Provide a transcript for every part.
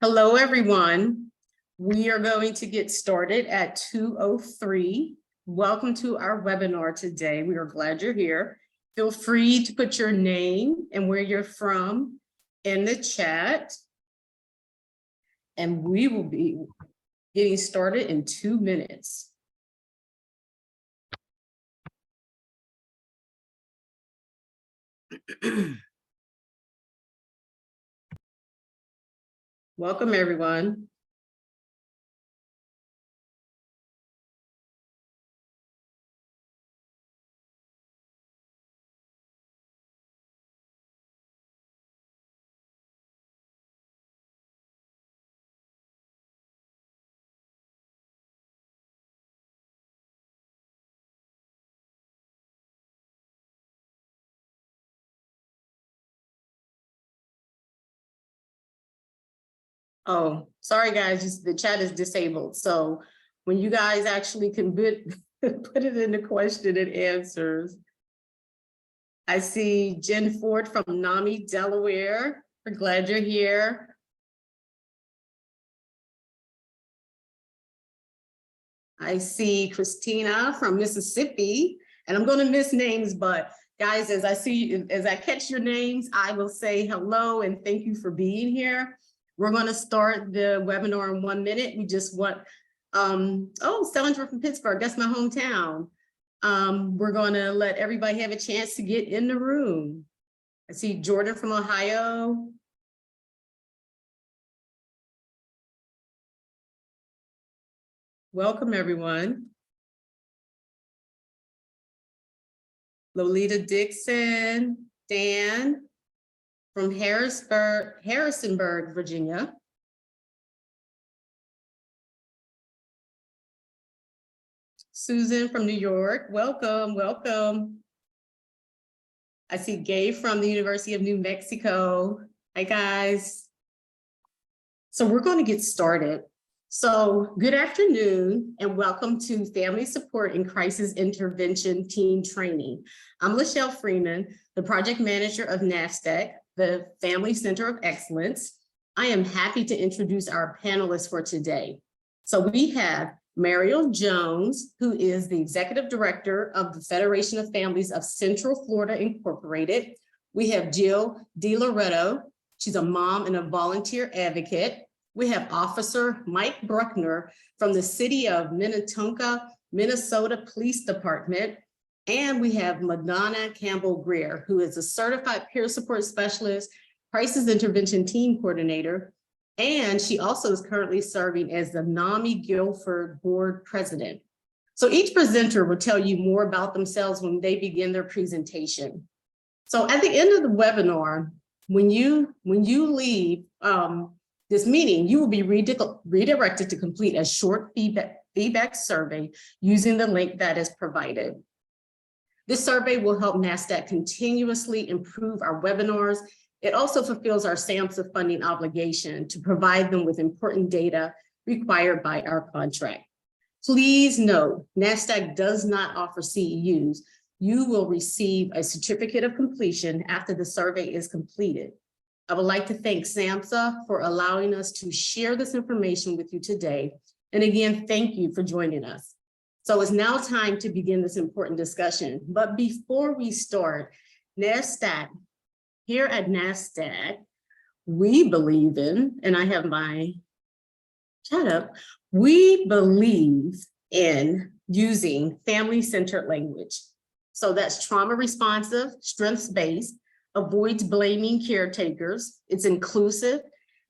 Hello, everyone. We are going to get started at 2:03. Welcome to our webinar today. We are glad you're here. Feel free to put your name and where you're from in the chat. And we will be getting started in 2 minutes. Welcome, everyone. Oh, sorry, guys, the chat is disabled. So when you guys actually can put it in the question and answers. I see Jen Ford from NAMI, Delaware. We're glad you're here. I see Christina from Mississippi, and I'm going to miss names, but guys, as I catch your names, I will say hello and thank you for being here. We're going to start the webinar in 1 minute. We just want, Selinger from Pittsburgh, that's my hometown. We're going to let everybody have a chance to get in the room. I see Jordan from Ohio. Welcome, everyone. Lolita Dixon, Dan from Harrisonburg, Virginia. Susan from New York, welcome, welcome. I see Gabe from the University of New Mexico. Hi, guys. So we're going to get started. So good afternoon and welcome to Family Support and Crisis Intervention Team Training. I'm Lachelle Freeman, the project manager of NASDAQ, the Family Center of Excellence. I am happy to introduce our panelists for today. So we have Mariel Jones, who is the executive director of the Federation of Families of Central Florida Incorporated. We have Jill DiLoretto. She's a mom and a volunteer advocate. We have Officer Mike Bruckner from the City of Minnetonka, Minnesota Police Department. And we have Madonna Campbell-Greer, who is a certified peer support specialist, crisis intervention team coordinator, and she also is currently serving as the NAMI Guilford board president. So each presenter will tell you more about themselves when they begin their presentation. So at the end of the webinar, when you leave this meeting, you will be redirected to complete a short feedback survey using the link that is provided. This survey will help NASDAQ continuously improve our webinars. It also fulfills our SAMHSA funding obligation to provide them with important data required by our contract. Please note, NASDAQ does not offer CEUs. You will receive a certificate of completion after the survey is completed. I would like to thank SAMHSA for allowing us to share this information with you today. And again, thank you for joining us. So it's now time to begin this important discussion. But before we start, NASDAQ, here at NASDAQ, we believe in, and I have my chat up, we believe in using family-centered language. So that's trauma responsive, strengths-based, avoids blaming caretakers, it's inclusive,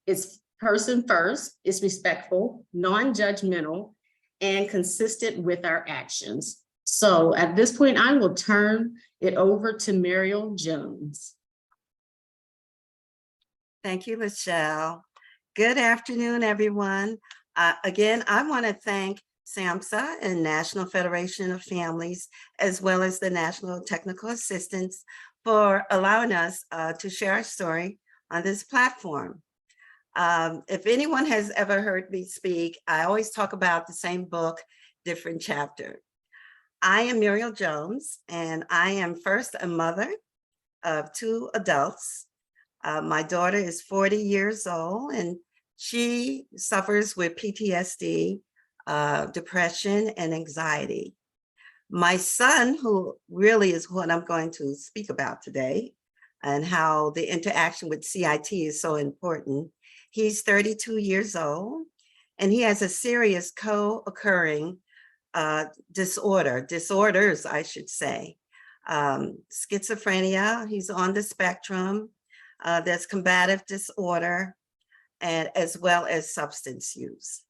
it's person first, it's respectful, non-judgmental, and consistent with our actions. So at this point, I will turn it over to Mariel Jones. Thank you, Lachelle. Good afternoon, everyone. Again, I want to thank SAMHSA and National Federation of Families, as well as the National Technical Assistance for allowing us to share our story on this platform. If anyone has ever heard me speak, I always talk about the same book, different chapter. I am Mariel Jones, and I am first a mother of 2 adults. My daughter is 40 years old, and She suffers with PTSD, depression, and anxiety. My son, who really is what I'm going to speak about today, and how the interaction with CIT is so important. He's 32 years old, and he has a serious co-occurring disorders, I should say. Schizophrenia, he's on the spectrum. There's combative disorder, and as well as substance use.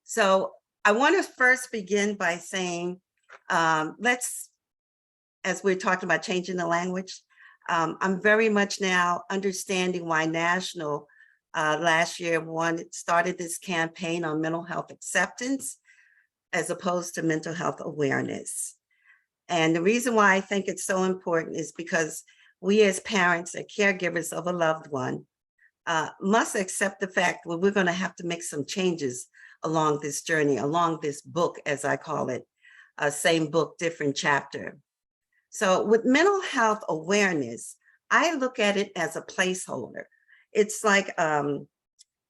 So I want to first begin by saying, as we're talking about changing the language, I'm very much now understanding why National last year started this campaign on mental health acceptance as opposed to mental health awareness. And the reason why I think it's so important is because we as parents and caregivers of a loved one must accept the fact that we're going to have to make some changes along this journey, along this book, as I call it, same book, different chapter. So with mental health awareness, I look at it as a placeholder. It's like,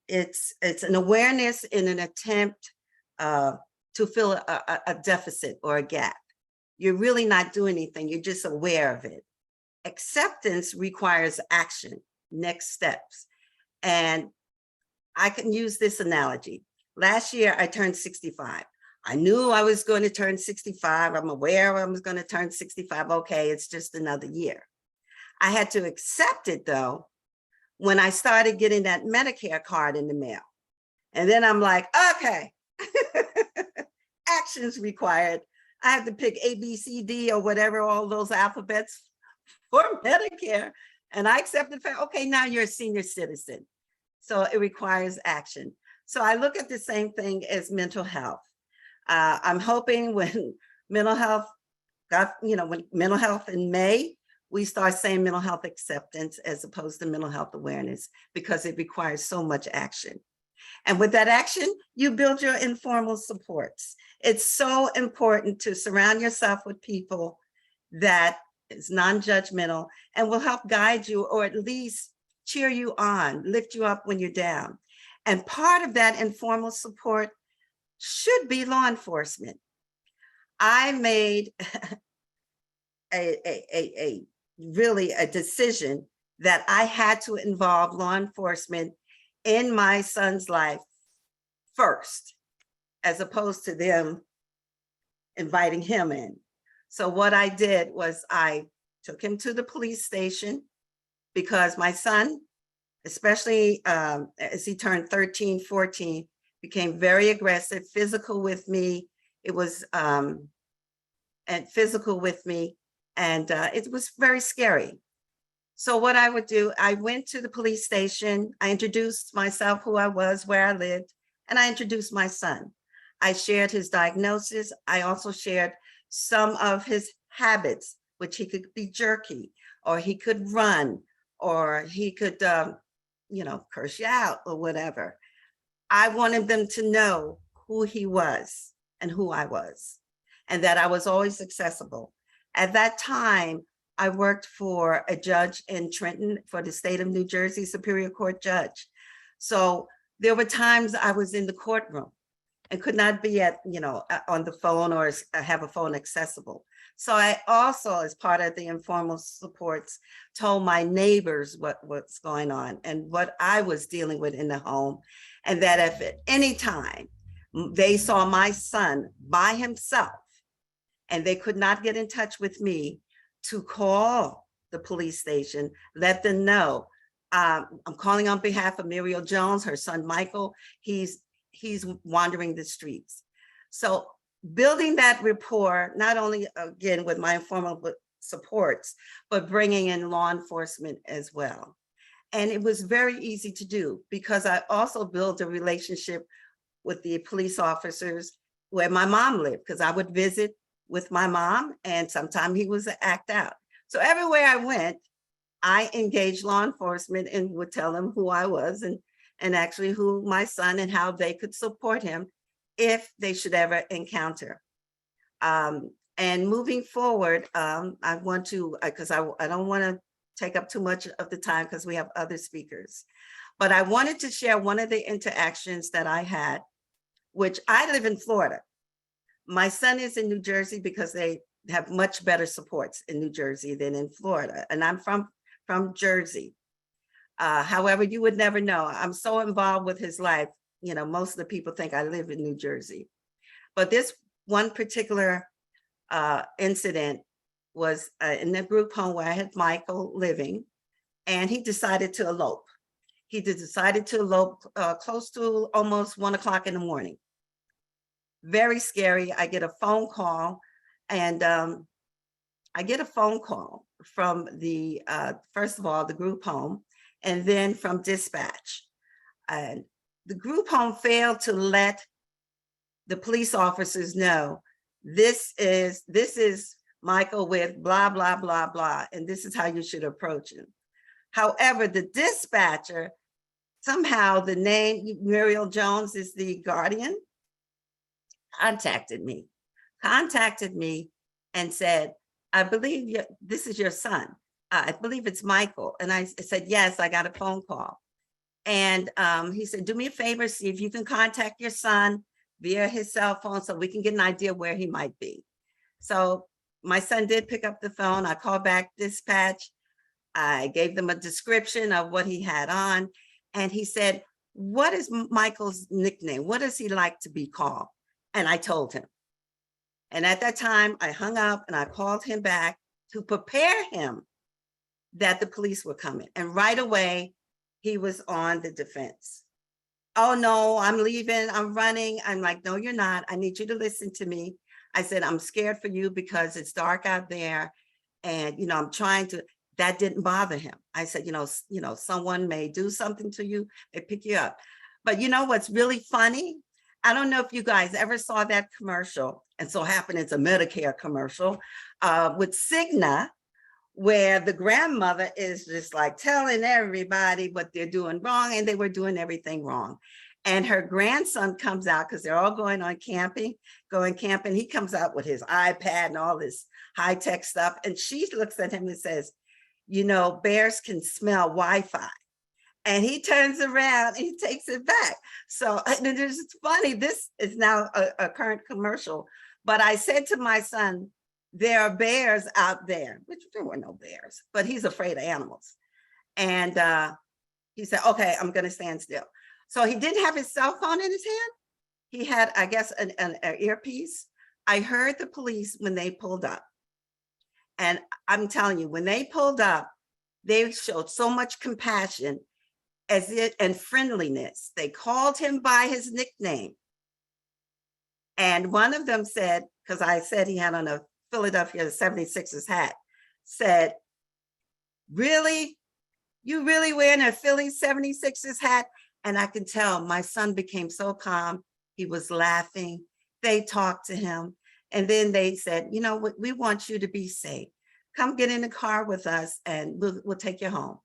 it's an awareness in an attempt to fill a deficit or a gap. You're really not doing anything, you're just aware of it. Acceptance requires action, next steps. And I can use this analogy. Last year, I turned 65. I knew I was going to turn 65. I'm aware I was going to turn 65. Okay, it's just another year. I had to accept it, though, when I started getting that Medicare card in the mail. And then I'm like, okay, actions required. I had to pick A, B, C, D, or whatever, all those alphabets for Medicare. And I accepted the fact, okay, now you're a senior citizen. So it requires action. So I look at the same thing as mental health. I'm hoping when mental health when mental health in May, we start saying mental health acceptance as opposed to mental health awareness, because it requires so much action. And with that action, you build your informal supports. It's so important to surround yourself with people that is non-judgmental and will help guide you, or at least cheer you on, lift you up when you're down. And part of that informal support should be law enforcement. I made really a decision that I had to involve law enforcement in my son's life first, as opposed to them inviting him in. So what I did was I took him to the police station, because my son, especially as he turned 13, 14, became very aggressive, physical with me. It was physical with me, and it was very scary. So what I would do, I went to the police station, I introduced myself, who I was, where I lived, and I introduced my son. I shared his diagnosis. I also shared some of his habits, which he could be jerky, or he could run, or he could, curse you out or whatever. I wanted them to know who he was and who I was, and that I was always accessible. At that time, I worked for a judge in Trenton for the state of New Jersey, Superior Court judge. So there were times I was in the courtroom and could not be on the phone or have a phone accessible. So I also, as part of the informal supports, told my neighbors what's going on and what I was dealing with in the home. And that if at any time they saw my son by himself and they could not get in touch with me, to call the police station, let them know, I'm calling on behalf of Muriel Jones, her son Michael, he's wandering the streets. So building that rapport, not only again with my informal supports, but bringing in law enforcement as well. And it was very easy to do, because I also built a relationship with the police officers where my mom lived, because I would visit with my mom, and sometimes he was act out. So everywhere I went, I engaged law enforcement and would tell them who I was and actually who my son and how they could support him if they should ever encounter. And moving forward, I want to, because I don't want to take up too much of the time because we have other speakers, But I wanted to share one of the interactions that I had, which I live in Florida. My son is in New Jersey because they have much better supports in New Jersey than in Florida. And I'm from Jersey. However, you would never know. I'm so involved with his life. You know, most of the people think I live in New Jersey. But this one particular incident was in the group home where I had Michael living, and he decided to elope. He decided to elope close to almost 1 o'clock in the morning. Very scary. I get a phone call, and I get a phone call from the, first of all, the group home, and then from dispatch. And the group home failed to let the police officers know this is Michael with blah, blah, blah, blah, and this is how you should approach him. However, the dispatcher, somehow the name Muriel Jones is the guardian, contacted me and said, I believe this is your son. I believe it's Michael. And I said, yes, I got a phone call. And he said, do me a favor, see if you can contact your son via his cell phone so we can get an idea where he might be. So my son did pick up the phone. I called back dispatch. I gave them a description of what he had on. And he said, what is Michael's nickname? What does he like to be called? And I told him. And at that time, I hung up and I called him back to prepare him that the police were coming. And right away, he was on the defense. Oh no, I'm leaving, I'm running. I'm like, no, you're not. I need you to listen to me. I said, I'm scared for you because it's dark out there. And, you know, I'm trying to, that didn't bother him. I said, you know, someone may do something to you, they pick you up. But you know what's really funny? I don't know if you guys ever saw that commercial, and so happened it's a Medicare commercial with Cigna, where the grandmother is just like telling everybody what they're doing wrong, and they were doing everything wrong. And her grandson comes out because they're all going camping. He comes out with his iPad and all this high-tech stuff. And she looks at him and says, you know, bears can smell Wi-Fi. And he turns around and he takes it back. So it's funny, this is now a current commercial. But I said to my son, there are bears out there, which there were no bears, but he's afraid of animals. And he said, okay, I'm gonna stand still. So he didn't have his cell phone in his hand. He had, I guess, an earpiece. I heard the police when they pulled up. And I'm telling you, when they pulled up, they showed so much compassion and friendliness. They called him by his nickname. And one of them said, because I said he had on a Philadelphia 76ers hat, said, really? You really wearing a Philly 76ers hat? And I can tell my son became so calm. He was laughing. They talked to him. And then they said, you know, we want you to be safe. Come get in the car with us and we'll take you home.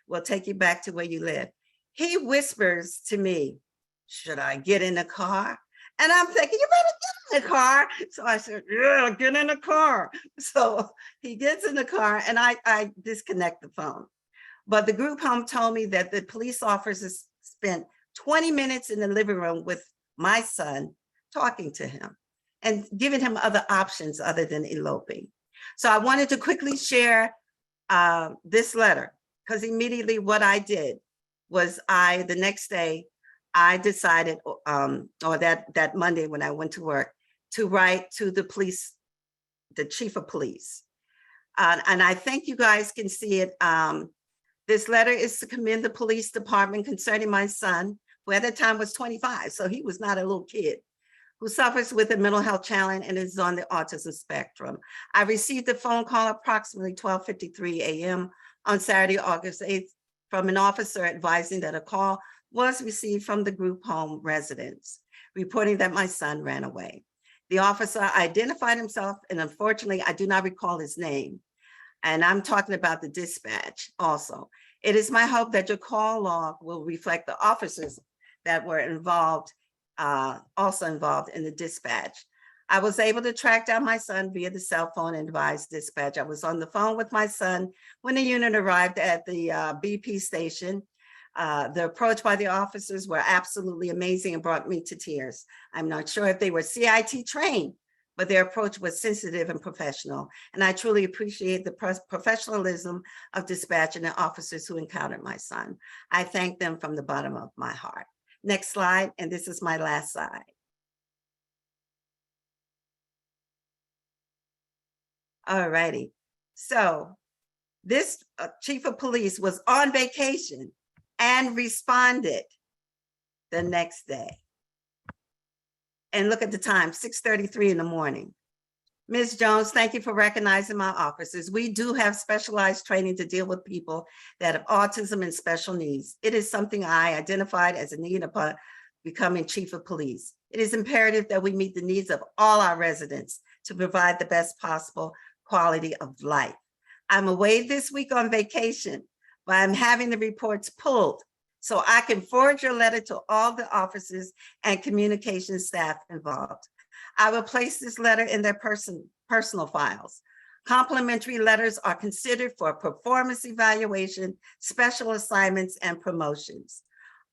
We'll take you back to where you live. He whispers to me, should I get in the car? And I'm thinking, you better get in the car. So I said, yeah, get in the car. So he gets in the car and I disconnect the phone. But the group home told me that the police officers spent 20 minutes in the living room with my son talking to him and giving him other options other than eloping. So I wanted to quickly share this letter, because immediately what I did was the next day, I decided, or that Monday when I went to work, to write to the police, the chief of police. And I think you guys can see it. This letter is to commend the police department concerning my son, who at the time was 25, so he was not a little kid, who suffers with a mental health challenge and is on the autism spectrum. I received a phone call approximately 12:53 a.m. on Saturday, August 8th, from an officer advising that a call was received from the group home residents, reporting that my son ran away. The officer identified himself, and unfortunately, I do not recall his name. And I'm talking about the dispatch also. It is my hope that your call log will reflect the officers that were involved, also involved in the dispatch. I was able to track down my son via the cell phone and advise dispatch. I was on the phone with my son when the unit arrived at the BP station. The approach by the officers were absolutely amazing and brought me to tears. I'm not sure if they were CIT trained, but their approach was sensitive and professional. And I truly appreciate the professionalism of dispatch and the officers who encountered my son. I thank them from the bottom of my heart. Next slide, and this is my last slide. All righty. So this chief of police was on vacation and responded the next day. And look at the time, 6:33 in the morning. Ms. Jones, thank you for recognizing my officers. We do have specialized training to deal with people that have autism and special needs. It is something I identified as a need upon becoming chief of police. It is imperative that we meet the needs of all our residents to provide the best possible quality of life. I'm away this week on vacation, but I'm having the reports pulled so I can forward your letter to all the officers and communication staff involved. I will place this letter in their personal files. Complimentary letters are considered for performance evaluation, special assignments, and promotions.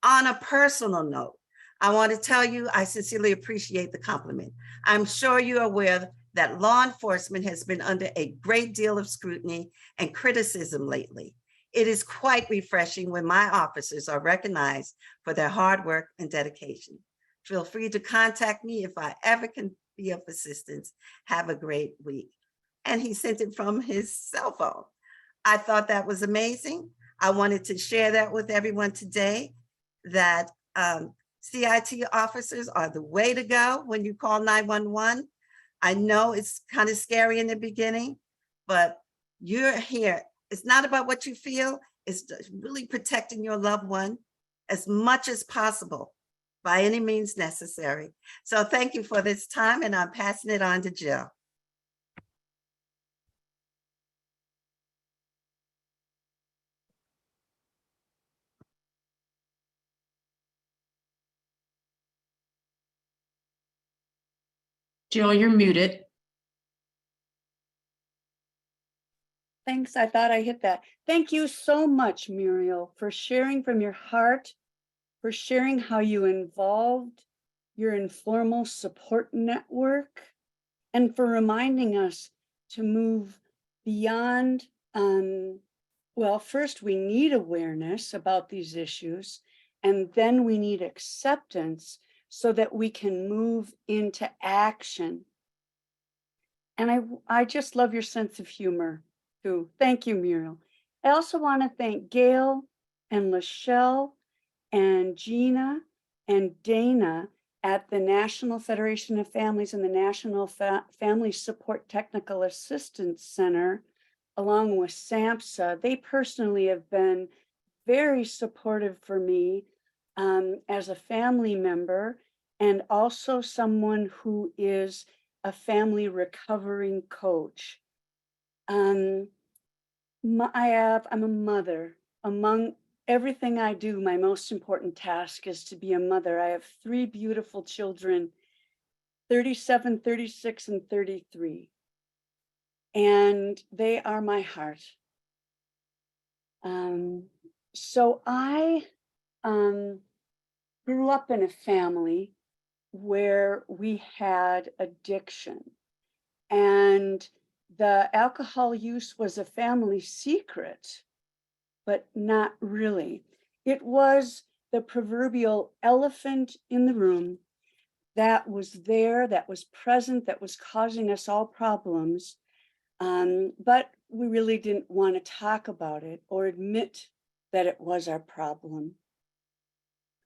On a personal note, I want to tell you I sincerely appreciate the compliment. I'm sure you're aware that law enforcement has been under a great deal of scrutiny and criticism lately. It is quite refreshing when my officers are recognized for their hard work and dedication. Feel free to contact me if I ever can be of assistance. Have a great week. And he sent it from his cell phone. I thought that was amazing. I wanted to share that with everyone today, that CIT officers are the way to go when you call 911. I know it's kind of scary in the beginning, but you're here. It's not about what you feel. It's really protecting your loved one as much as possible by any means necessary. So thank you for this time, and I'm passing it on to Jill. Jill, you're muted. Thanks, I thought I hit that. Thank you so much, Muriel, for sharing from your heart, for sharing how you involved your informal support network, and for reminding us to move beyond, well, first we need awareness about these issues, and then we need acceptance so that we can move into action. And I just love your sense of humor too. Thank you, Muriel. I also want to thank Gail and Lachelle and Gina and Dana at the National Federation of Families and the National Family Support Technical Assistance Center, along with SAMHSA. They personally have been very supportive for me as a family member, and also someone who is a family recovering coach. I'm a mother. Among everything I do, my most important task is to be a mother. I have 3 beautiful children, 37, 36, and 33. And they are my heart. So I grew up in a family where we had addiction, and the alcohol use was a family secret, but not really. It was the proverbial elephant in the room that was there, that was present, that was causing us all problems. But we really didn't want to talk about it or admit that it was our problem.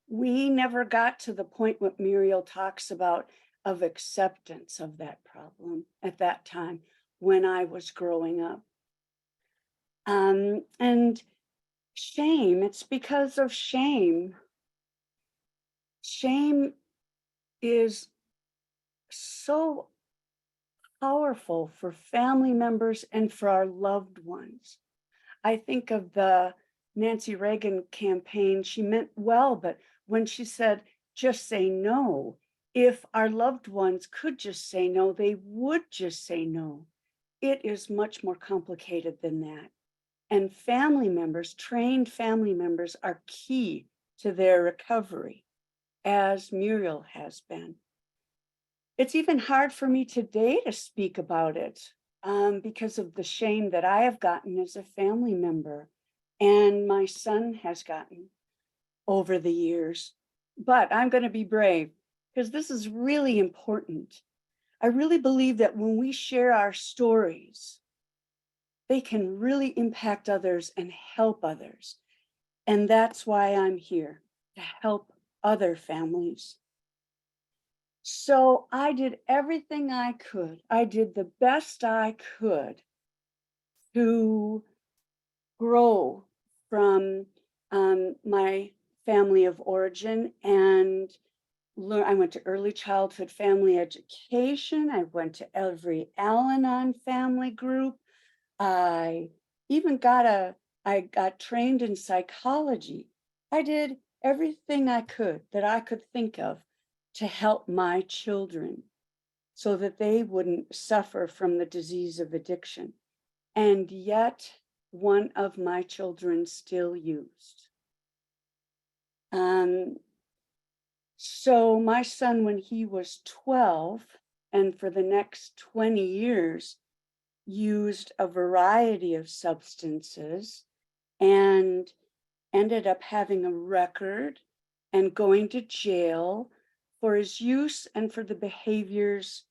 We never got to the point what Muriel talks about of acceptance of that problem at that time when I was growing up. And shame, it's because of shame. Shame is so powerful for family members and for our loved ones. I think of the Nancy Reagan campaign. She meant well, but when she said, just say no, if our loved ones could just say no, they would just say no. It is much more complicated than that. And family members, trained family members, are key to their recovery, as Muriel has been. It's even hard for me today to speak about it because of the shame that I have gotten as a family member and my son has gotten over the years. But I'm going to be brave because this is really important. I really believe that when we share our stories, they can really impact others and help others. And that's why I'm here, to help other families. So I did everything I could. I did the best I could to grow from my family of origin and learn. I went to early childhood family education. I went to every Al-Anon family group. I even I got trained in psychology. I did everything I could that I could think of to help my children so that they wouldn't suffer from the disease of addiction. And yet, one of my children still used. So my son, when he was 12, and for the next 20 years, used a variety of substances and ended up having a record and going to jail for his use and for the behaviors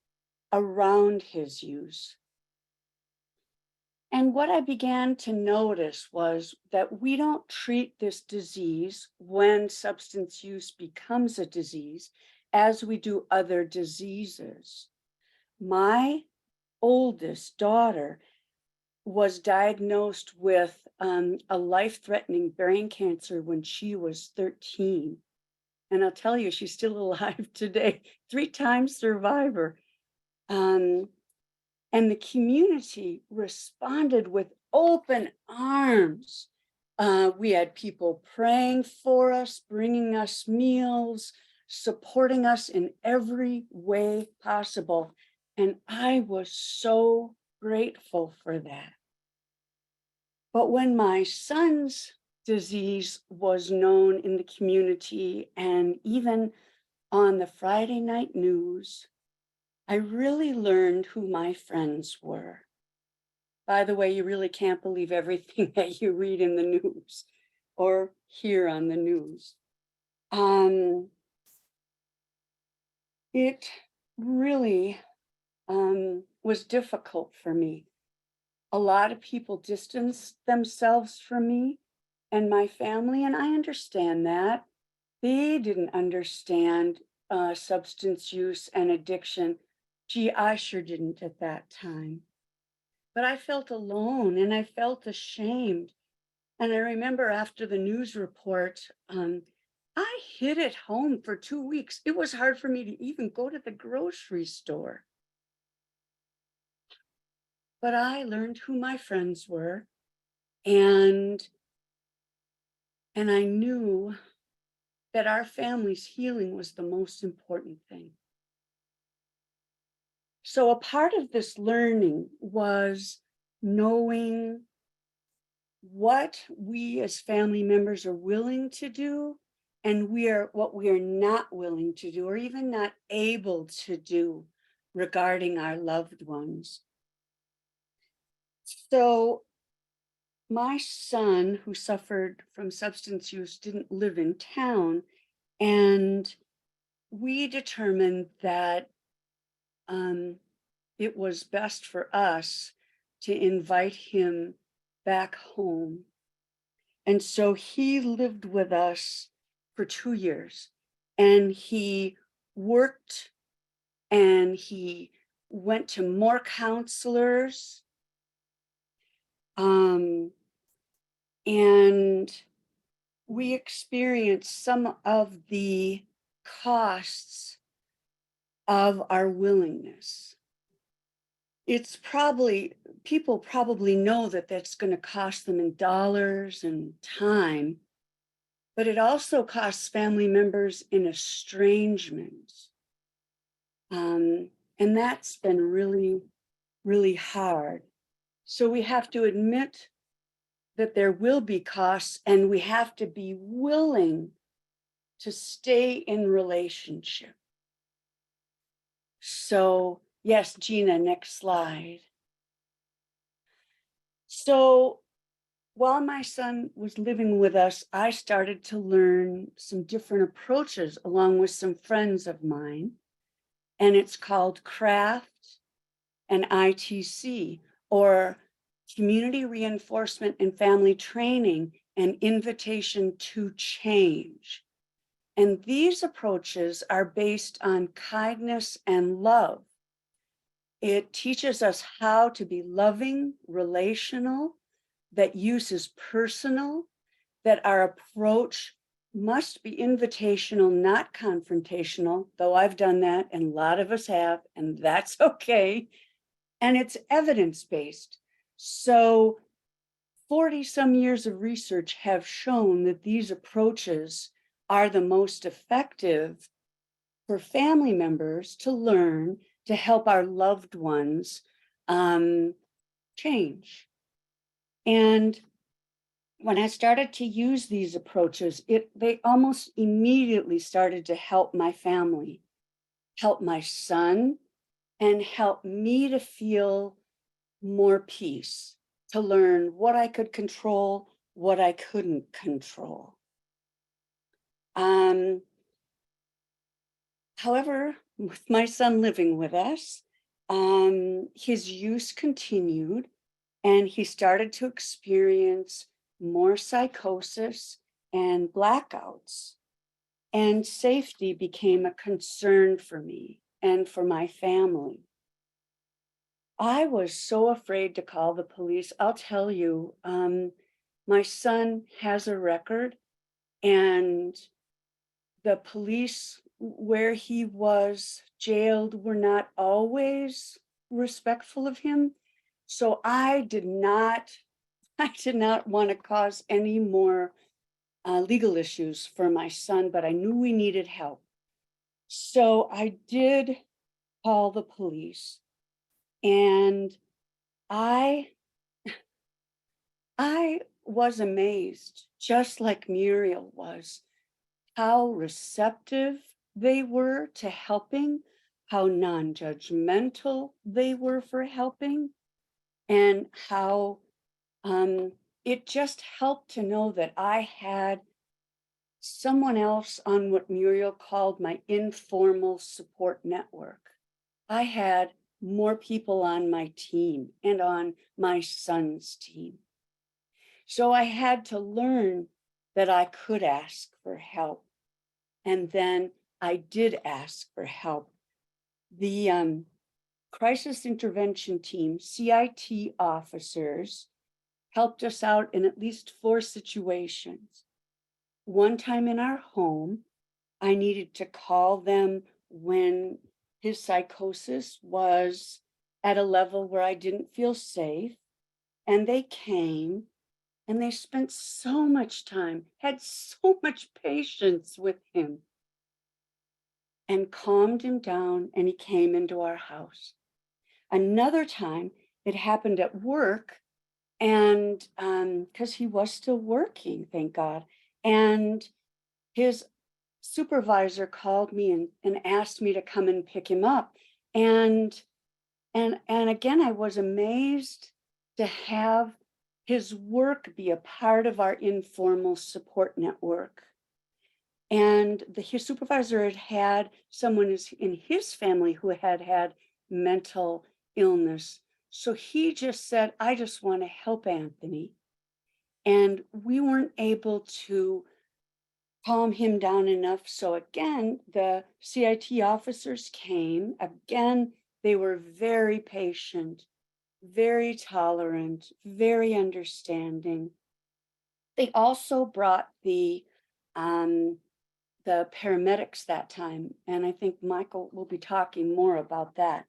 around his use. And what I began to notice was that we don't treat this disease when substance use becomes a disease as we do other diseases. My oldest daughter was diagnosed with a life-threatening brain cancer when she was 13. And I'll tell you, she's still alive today, 3-time survivor. And the community responded with open arms. We had people praying for us, bringing us meals, supporting us in every way possible. And I was so grateful for that. But when my son's disease was known in the community and even on the Friday night news, I really learned who my friends were. By the way, you really can't believe everything that you read in the news or hear on the news. It really was difficult for me. A lot of people distanced themselves from me and my family, and I understand that. They didn't understand substance use and addiction. Gee, I sure didn't at that time. But I felt alone and I felt ashamed. And I remember after the news report, I hid at home for 2 weeks. It was hard for me to even go to the grocery store. But I learned who my friends were, and I knew that our family's healing was the most important thing. So a part of this learning was knowing what we as family members are willing to do and what we are not willing to do or even not able to do regarding our loved ones. So my son, who suffered from substance use, didn't live in town, and we determined that it was best for us to invite him back home. And so he lived with us for 2 years, and he worked and he went to more counselors. And we experienced some of the costs of our willingness. It's probably, people probably know that that's going to cost them in dollars and time, but it also costs family members in estrangement. And that's been really, really hard. So we have to admit that there will be costs, and we have to be willing to stay in relationship. So, yes, Gina, next slide. So, while my son was living with us, I started to learn some different approaches along with some friends of mine, and it's called CRAFT and ITC, or Community Reinforcement and Family Training and Invitation to Change. And these approaches are based on kindness and love. It teaches us how to be loving, relational, that use is personal, that our approach must be invitational, not confrontational, though I've done that and a lot of us have, and that's okay. And it's evidence-based. So 40 some years of research have shown that these approaches are the most effective for family members to learn to help our loved ones change. And when I started to use these approaches, they almost immediately started to help my family, help my son, and help me to feel more peace, to learn what I could control, what I couldn't control. However, with my son living with us, his use continued, and he started to experience more psychosis and blackouts. And safety became a concern for me and for my family. I was so afraid to call the police. I'll tell you, my son has a record, and the police where he was jailed were not always respectful of him. So I did not want to cause any more legal issues for my son, but I knew we needed help. So I did call the police, and I was amazed, just like Muriel was, how receptive they were to helping, how non-judgmental they were for helping, and how it just helped to know that I had someone else on what Muriel called my informal support network. I had more people on my team and on my son's team. So I had to learn that I could ask for help. And then I did ask for help. The crisis intervention team, CIT officers, helped us out in at least 4 situations. One time in our home, I needed to call them when his psychosis was at a level where I didn't feel safe. And they came, and they spent so much time, had so much patience with him, and calmed him down, and he came into our house. Another time, it happened at work, and because he was still working, thank God, and his supervisor called me and asked me to come and pick him up. And again, I was amazed to have his work be a part of our informal support network. And his supervisor had someone in his family who had mental illness. So he just said, I just want to help Anthony. And we weren't able to calm him down enough. So again, the CIT officers came. Again, they were very patient, very tolerant, very understanding. They also brought the paramedics that time, and I think Michael will be talking more about that.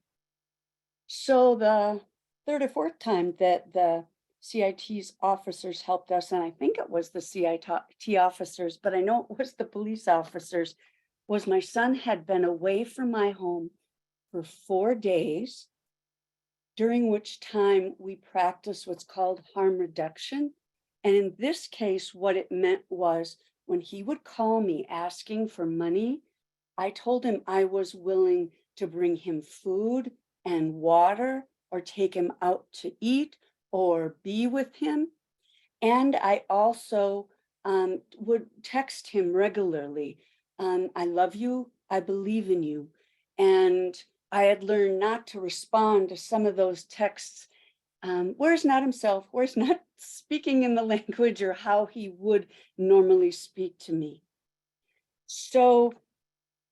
So the 3rd or 4th time that the CIT's officers helped us, and I think it was the CIT officers, but I know it was the police officers, was my son had been away from my home for 4 days, during which time we practiced what's called harm reduction. And in this case, what it meant was when he would call me asking for money, I told him I was willing to bring him food and water or take him out to eat or be with him. And I also would text him regularly. I love you. I believe in you. And I had learned not to respond to some of those texts where he's not himself, where he's not speaking in the language or how he would normally speak to me. So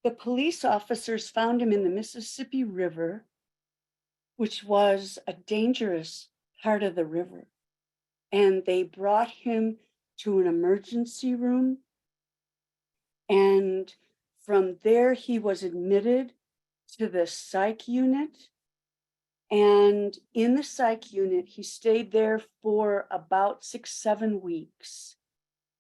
the police officers found him in the Mississippi River, which was a dangerous part of the river. And they brought him to an emergency room. And from there, he was admitted to the psych unit. And in the psych unit, he stayed there for about 6-7 weeks.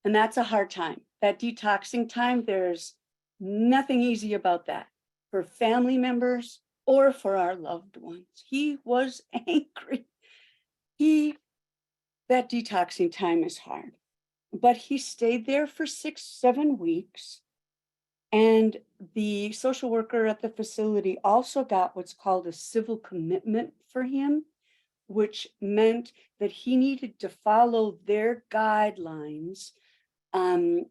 And that's a hard time. That detoxing time, there's nothing easy about that for family members or for our loved ones. He was angry. That detoxing time is hard, but he stayed there for 6-7 weeks. And the social worker at the facility also got what's called a civil commitment for him, which meant that he needed to follow their guidelines and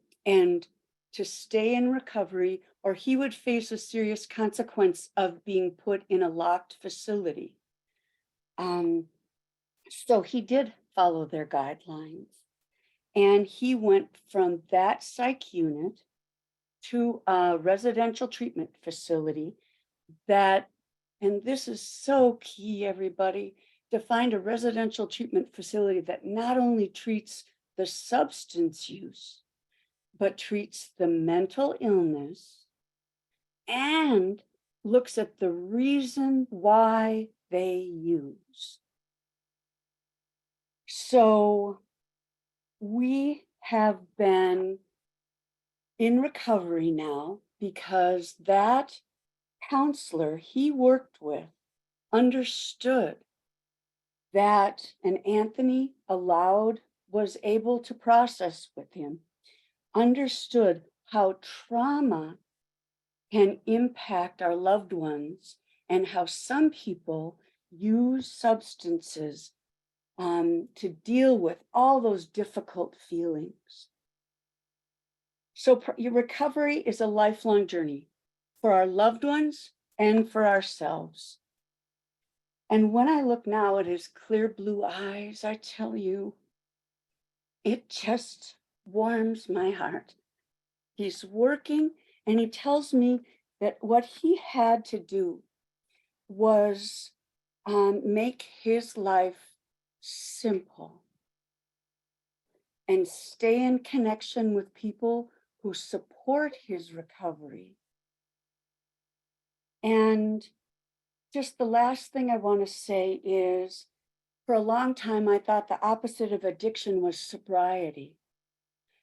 to stay in recovery, or he would face a serious consequence of being put in a locked facility. So he did follow their guidelines. And he went from that psych unit to a residential treatment facility that, and this is so key, everybody, to find a residential treatment facility that not only treats the substance use, but treats the mental illness and looks at the reason why they use. So we have been in recovery now because that counselor he worked with understood that, and Anthony was able to process with him, understood how trauma can impact our loved ones and how some people use substances to deal with all those difficult feelings. So your recovery is a lifelong journey for our loved ones and for ourselves. And when I look now at his clear blue eyes, I tell you, it just warms my heart. He's working, and he tells me that what he had to do was make his life simple and stay in connection with people who support his recovery. And just the last thing I want to say is, for a long time, I thought the opposite of addiction was sobriety.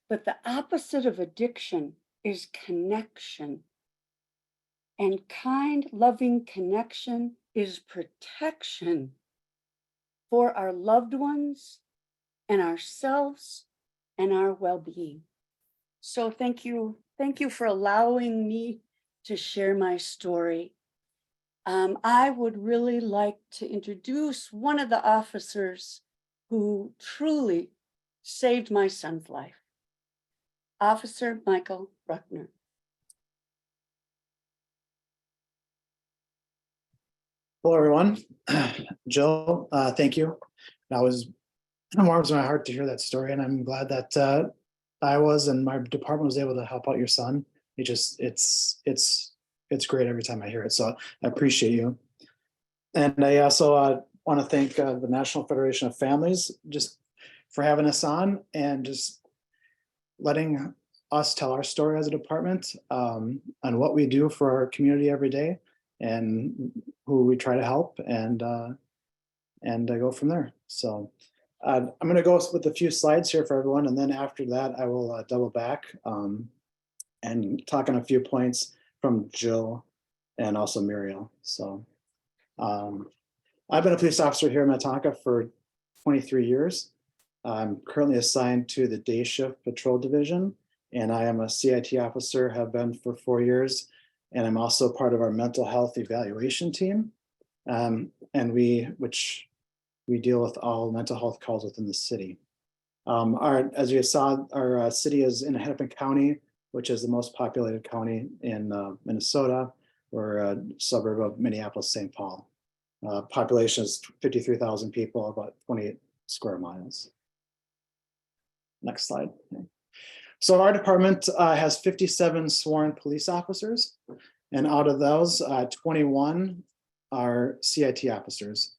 But the opposite of addiction is connection. And kind, loving connection is protection for our loved ones and ourselves and our well-being. So thank you for allowing me to share my story. I would really like to introduce one of the officers who truly saved my son's life, Officer Michael Bruckner. Hello, everyone. Jill, thank you. That warms my heart to hear that story, and I'm glad that I was and my department was able to help out your son. It's great every time I hear it. So I appreciate you. And I also want to thank the National Federation of Families just for having us on and just letting us tell our story as a department on what we do for our community every day and who we try to help and go from there. So I'm going to go with a few slides here for everyone, and then after that I will double back and talk on a few points from Jill and also Muriel. So I've been a police officer here in Minnetonka for 23 years. I'm currently assigned to the day shift patrol division, and I am a CIT officer, have been for 4 years. And I'm also part of our mental health evaluation team. And which we deal with all mental health calls within the city. As you saw, our city is in Hennepin County, which is the most populated county in Minnesota. We're a suburb of Minneapolis, St. Paul. Population is 53,000 people, about 28 square miles. Next slide. So our department has 57 sworn police officers, and out of those, 21 are CIT officers.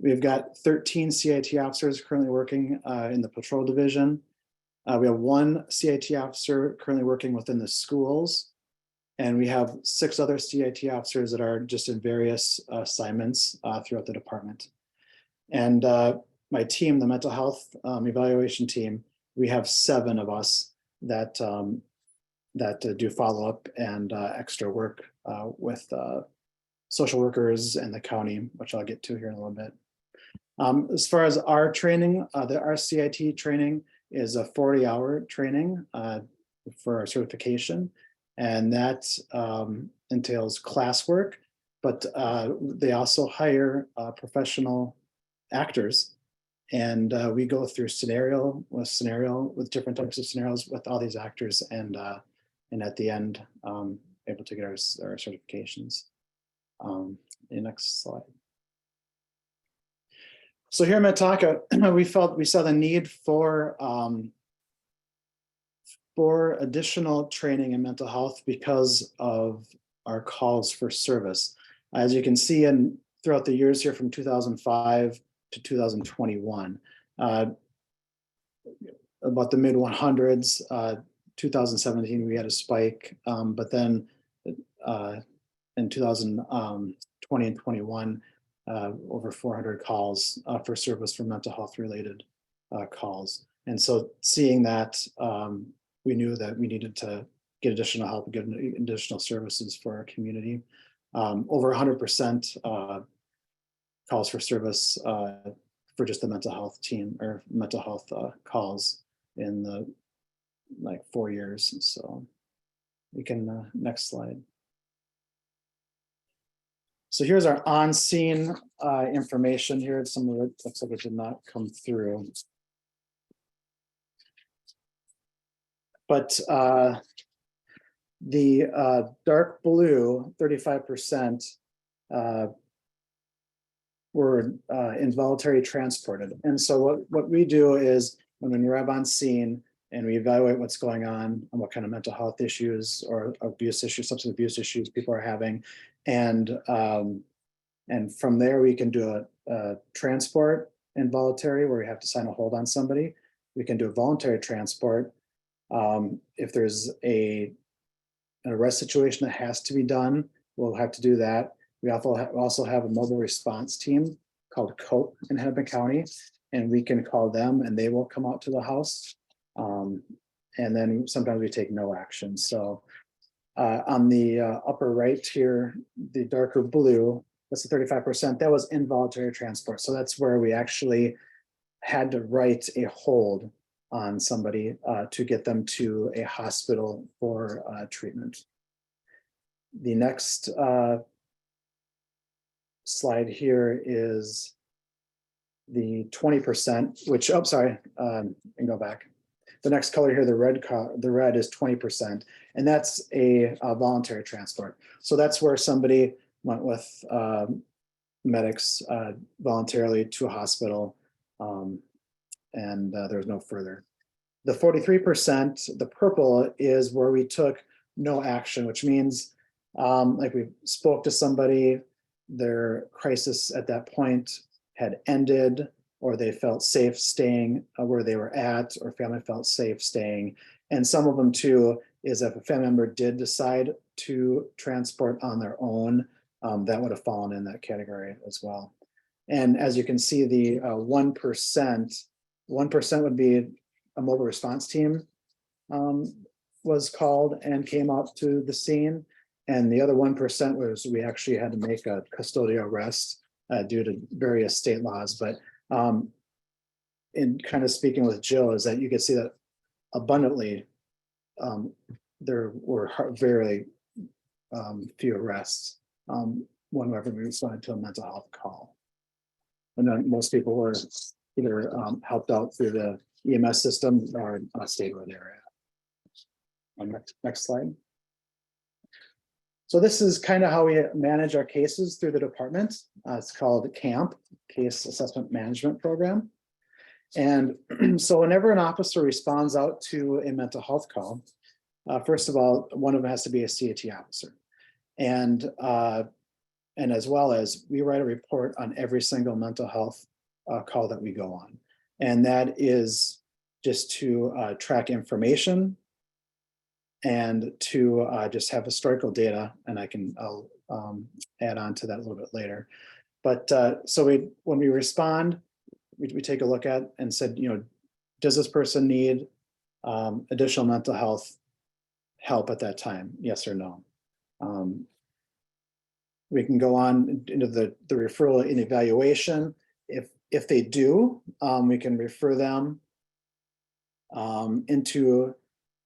We've got 13 CIT officers currently working in the patrol division. We have 1 CIT officer currently working within the schools. And we have 6 other CIT officers that are just in various assignments throughout the department. And my team, the mental health evaluation team, we have 7 of us that do follow-up and extra work with social workers and the county, which I'll get to here in a little bit. As far as our training, our CIT training is a 40-hour training for our certification, and that entails classwork, but they also hire professional actors, and we go through scenario with different types of scenarios with all these actors, and at the end, able to get our certifications. The next slide. So here in Minnetonka, we saw the need for additional training in mental health because of our calls for service. As you can see, throughout the years here from 2005 to 2021, about the mid 100s, 2017 we had a spike, but then in 2020 and 21. Over 400 calls for service for mental health related calls. And so seeing that, we knew that we needed to get additional help, get additional services for our community. Over 100% calls for service for just the mental health team, or mental health calls in the 4 years. So we can, next slide. So here's our on-scene information here. Some of it looks like it did not come through. But the dark blue, 35%, were involuntary transported. And so what we do is when we arrive on scene and we evaluate what's going on and what kind of mental health issues or abuse issues, substance abuse issues people are having. And from there, we can do a transport involuntary where we have to sign a hold on somebody. We can do a voluntary transport. If there's an arrest situation that has to be done, we'll have to do that. We also have a mobile response team called COPE in Hennepin County, and we can call them and they will come out to the house. And then sometimes we take no action. So on the upper right here, the darker blue, that's the 35%, that was involuntary transport. So that's where we actually had to write a hold on somebody to get them to a hospital for treatment. The next slide here is the 20%, which, oh, sorry, and go back. The next color here, the red is 20%, and that's a voluntary transport. So that's where somebody went with medics voluntarily to a hospital, and there was no further. The 43%, the purple, is where we took no action, which means like we spoke to somebody, their crisis at that point had ended, or they felt safe staying where they were at, or family felt safe staying. And some of them too is if a family member did decide to transport on their own, that would have fallen in that category as well. And as you can see, the 1% would be a mobile response team was called and came out to the scene. And the other 1% was we actually had to make a custodial arrest due to various state laws. But in kind of speaking with Jill, is that you can see that abundantly, there were very few arrests whenever we responded to a mental health call. And then most people were either helped out through the EMS system or stayed where they were at. Next slide. So this is kind of how we manage our cases through the department. It's called CAMP, Case Assessment Management Program. And so whenever an officer responds out to a mental health call, first of all, one of them has to be a CAT officer. And as well as we write a report on every single mental health call that we go on. And that is just to track information and to just have historical data. And I'll add on to that a little bit later. But so when we respond, we take a look at and said, does this person need additional mental health help at that time? Yes or no? We can go on into the referral and evaluation. If they do, we can refer them into,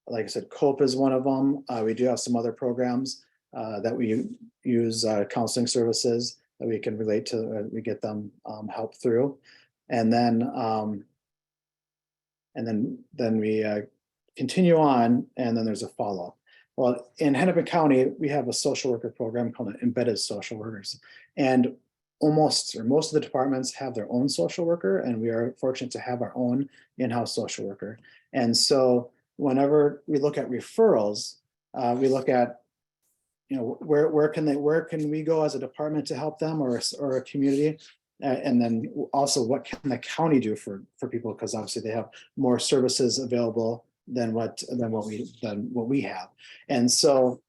like I said, COPE is one of them. We do have some other programs that we use, counseling services that we can relate to, we get them help through. And then we continue on, and then there's a follow-up. Well, in Hennepin County, we have a social worker program called Embedded Social Workers. And most of the departments have their own social worker, and we are fortunate to have our own in-house social worker. And so whenever we look at referrals, we look at, where can we go as a department to help them, or a community? And then also, what can the county do for people? Because obviously they have more services available than what we have. And so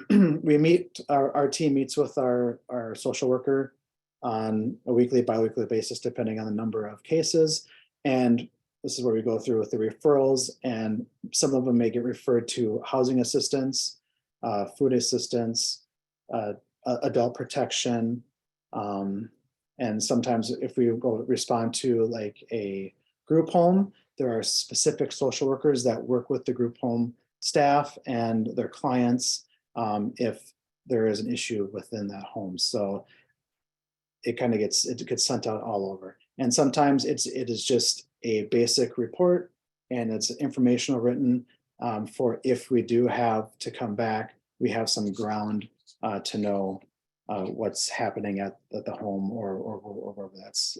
we meet, our team meets with our social worker on a weekly, bi-weekly basis, depending on the number of cases. And this is where we go through with the referrals, and some of them may get referred to housing assistance, food assistance, adult protection. And sometimes if we go respond to like a group home, there are specific social workers that work with the group home staff and their clients if there is an issue within that home. So it kind of gets sent out all over. And sometimes it is just a basic report, and it's informational written for if we do have to come back, we have some ground to know what's happening at the home or wherever that's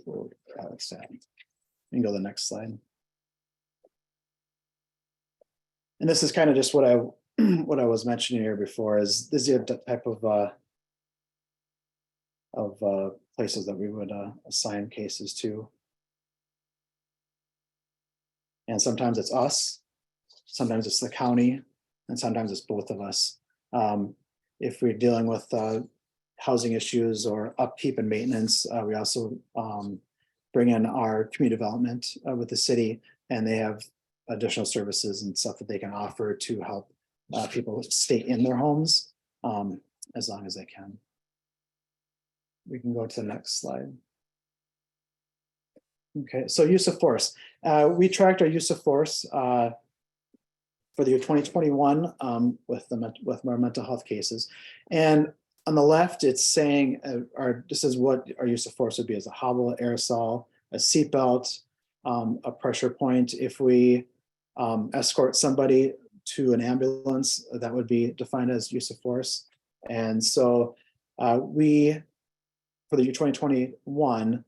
at. You can go to the next slide. And this is kind of just what I was mentioning here before, is this is the type of places that we would assign cases to. And sometimes it's us, sometimes it's the county, and sometimes it's both of us. If we're dealing with housing issues or upkeep and maintenance, we also bring in our community development with the city, and they have additional services and stuff that they can offer to help people stay in their homes as long as they can. We can go to the next slide. Okay, so use of force. We tracked our use of force for the year 2021 with our mental health cases. And on the left, it's saying this is what our use of force would be: as a hobble, aerosol, a seatbelt, a pressure point. If we escort somebody to an ambulance, that would be defined as use of force. And so for the year 2021,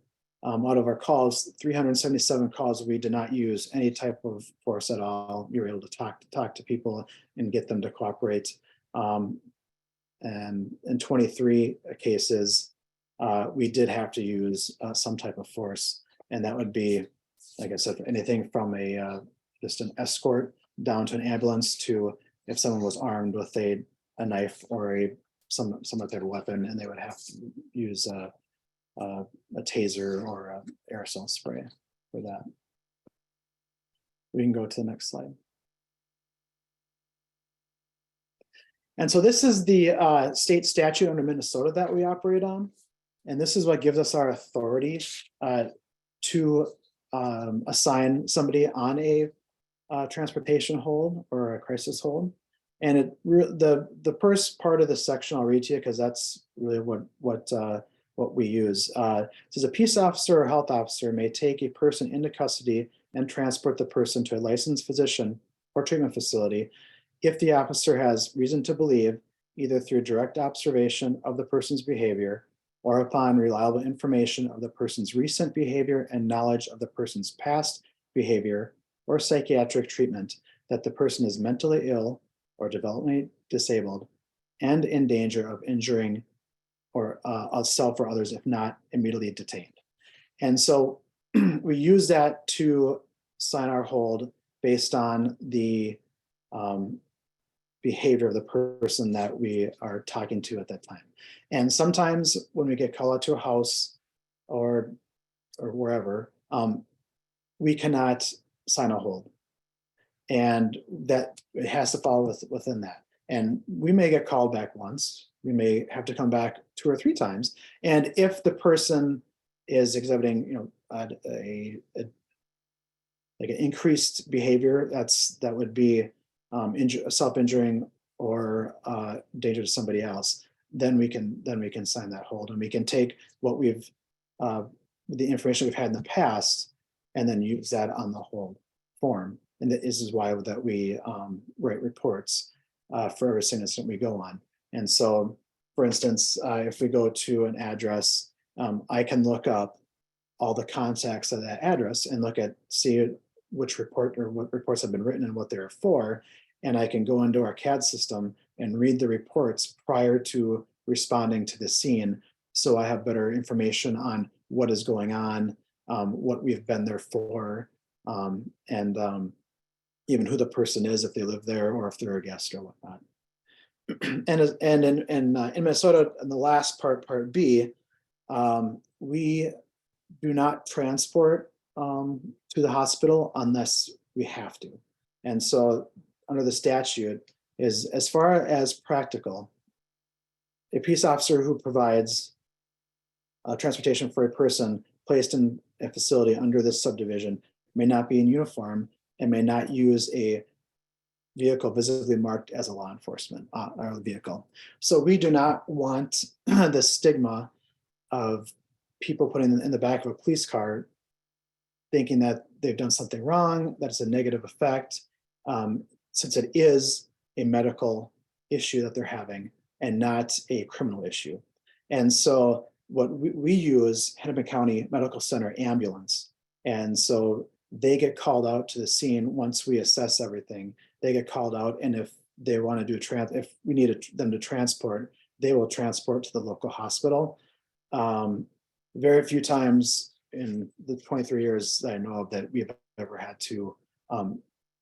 out of our calls, 377 calls, we did not use any type of force at all. We were able to talk to people and get them to cooperate. And in 23 cases, we did have to use some type of force. And that would be, like I said, anything from just an escort down to an ambulance, to if someone was armed with a knife or some other weapon, and they would have to use a taser or an aerosol spray for that. We can go to the next slide. And so this is the state statute under Minnesota that we operate on. And this is what gives us our authority to assign somebody on a transportation hold or a crisis hold. And the first part of the section I'll read to you because that's really what we use. It says a peace officer or health officer may take a person into custody and transport the person to a licensed physician or treatment facility if the officer has reason to believe, either through direct observation of the person's behavior or upon reliable information of the person's recent behavior and knowledge of the person's past behavior or psychiatric treatment, that the person is mentally ill or developmentally disabled and in danger of injuring or self or others if not immediately detained. And so we use that to sign our hold based on the behavior of the person that we are talking to at that time. And sometimes when we get called out to a house or wherever, we cannot sign a hold. And that it has to fall within that. And we may get called back once, we may have to come back 2 or 3 times. And if the person is exhibiting, like an increased behavior, that would be self-injuring or danger to somebody else, then we can sign that hold, and we can take what we've the information we've had in the past and then use that on the hold form. And this is why that we write reports for every single incident we go on. And so, for instance, if we go to an address, I can look up all the contacts of that address and see which report or what reports have been written and what they're for. And I can go into our CAD system and read the reports prior to responding to the scene. So I have better information on what is going on, what we've been there for, and even who the person is, if they live there or if they're a guest or whatnot. And in Minnesota, in the last part B, we do not transport to the hospital unless we have to. And so under the statute is, as far as practical, a peace officer who provides transportation for a person placed in a facility under this subdivision may not be in uniform and may not use a vehicle visibly marked as a law enforcement vehicle. So we do not want the stigma of people putting in the back of a police car thinking that they've done something wrong, that it's a negative effect, since it is a medical issue that they're having and not a criminal issue. And so what we use Hennepin County Medical Center ambulance. And so they get called out to the scene once we assess everything. They get called out, and if they want to do if we need them to transport, they will transport to the local hospital. Very few times in the 23 years that I know of that we've ever had to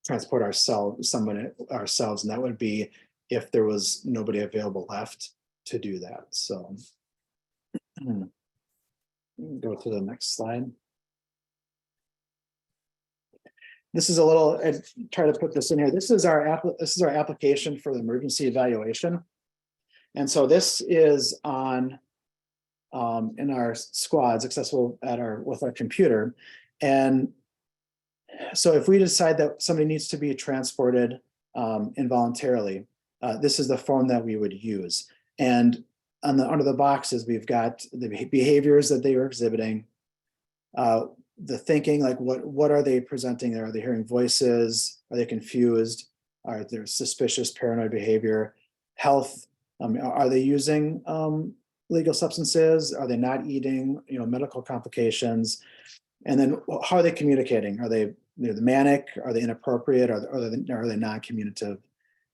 transport ourselves, and that would be if there was nobody available left to do that. So go to the next slide. This is I try to put this in here. This is our application for the emergency evaluation. And so this is on in our squads, accessible with our computer. And so if we decide that somebody needs to be transported involuntarily, this is the form that we would use. And under the boxes, we've got the behaviors that they were exhibiting, the thinking, like what are they presenting there? Are they hearing voices? Are they confused? Are there suspicious paranoid behavior? Health, are they using legal substances? Are they not eating? Medical complications. And then how are they communicating? Are they manic? Are they inappropriate? Are they non-communicative?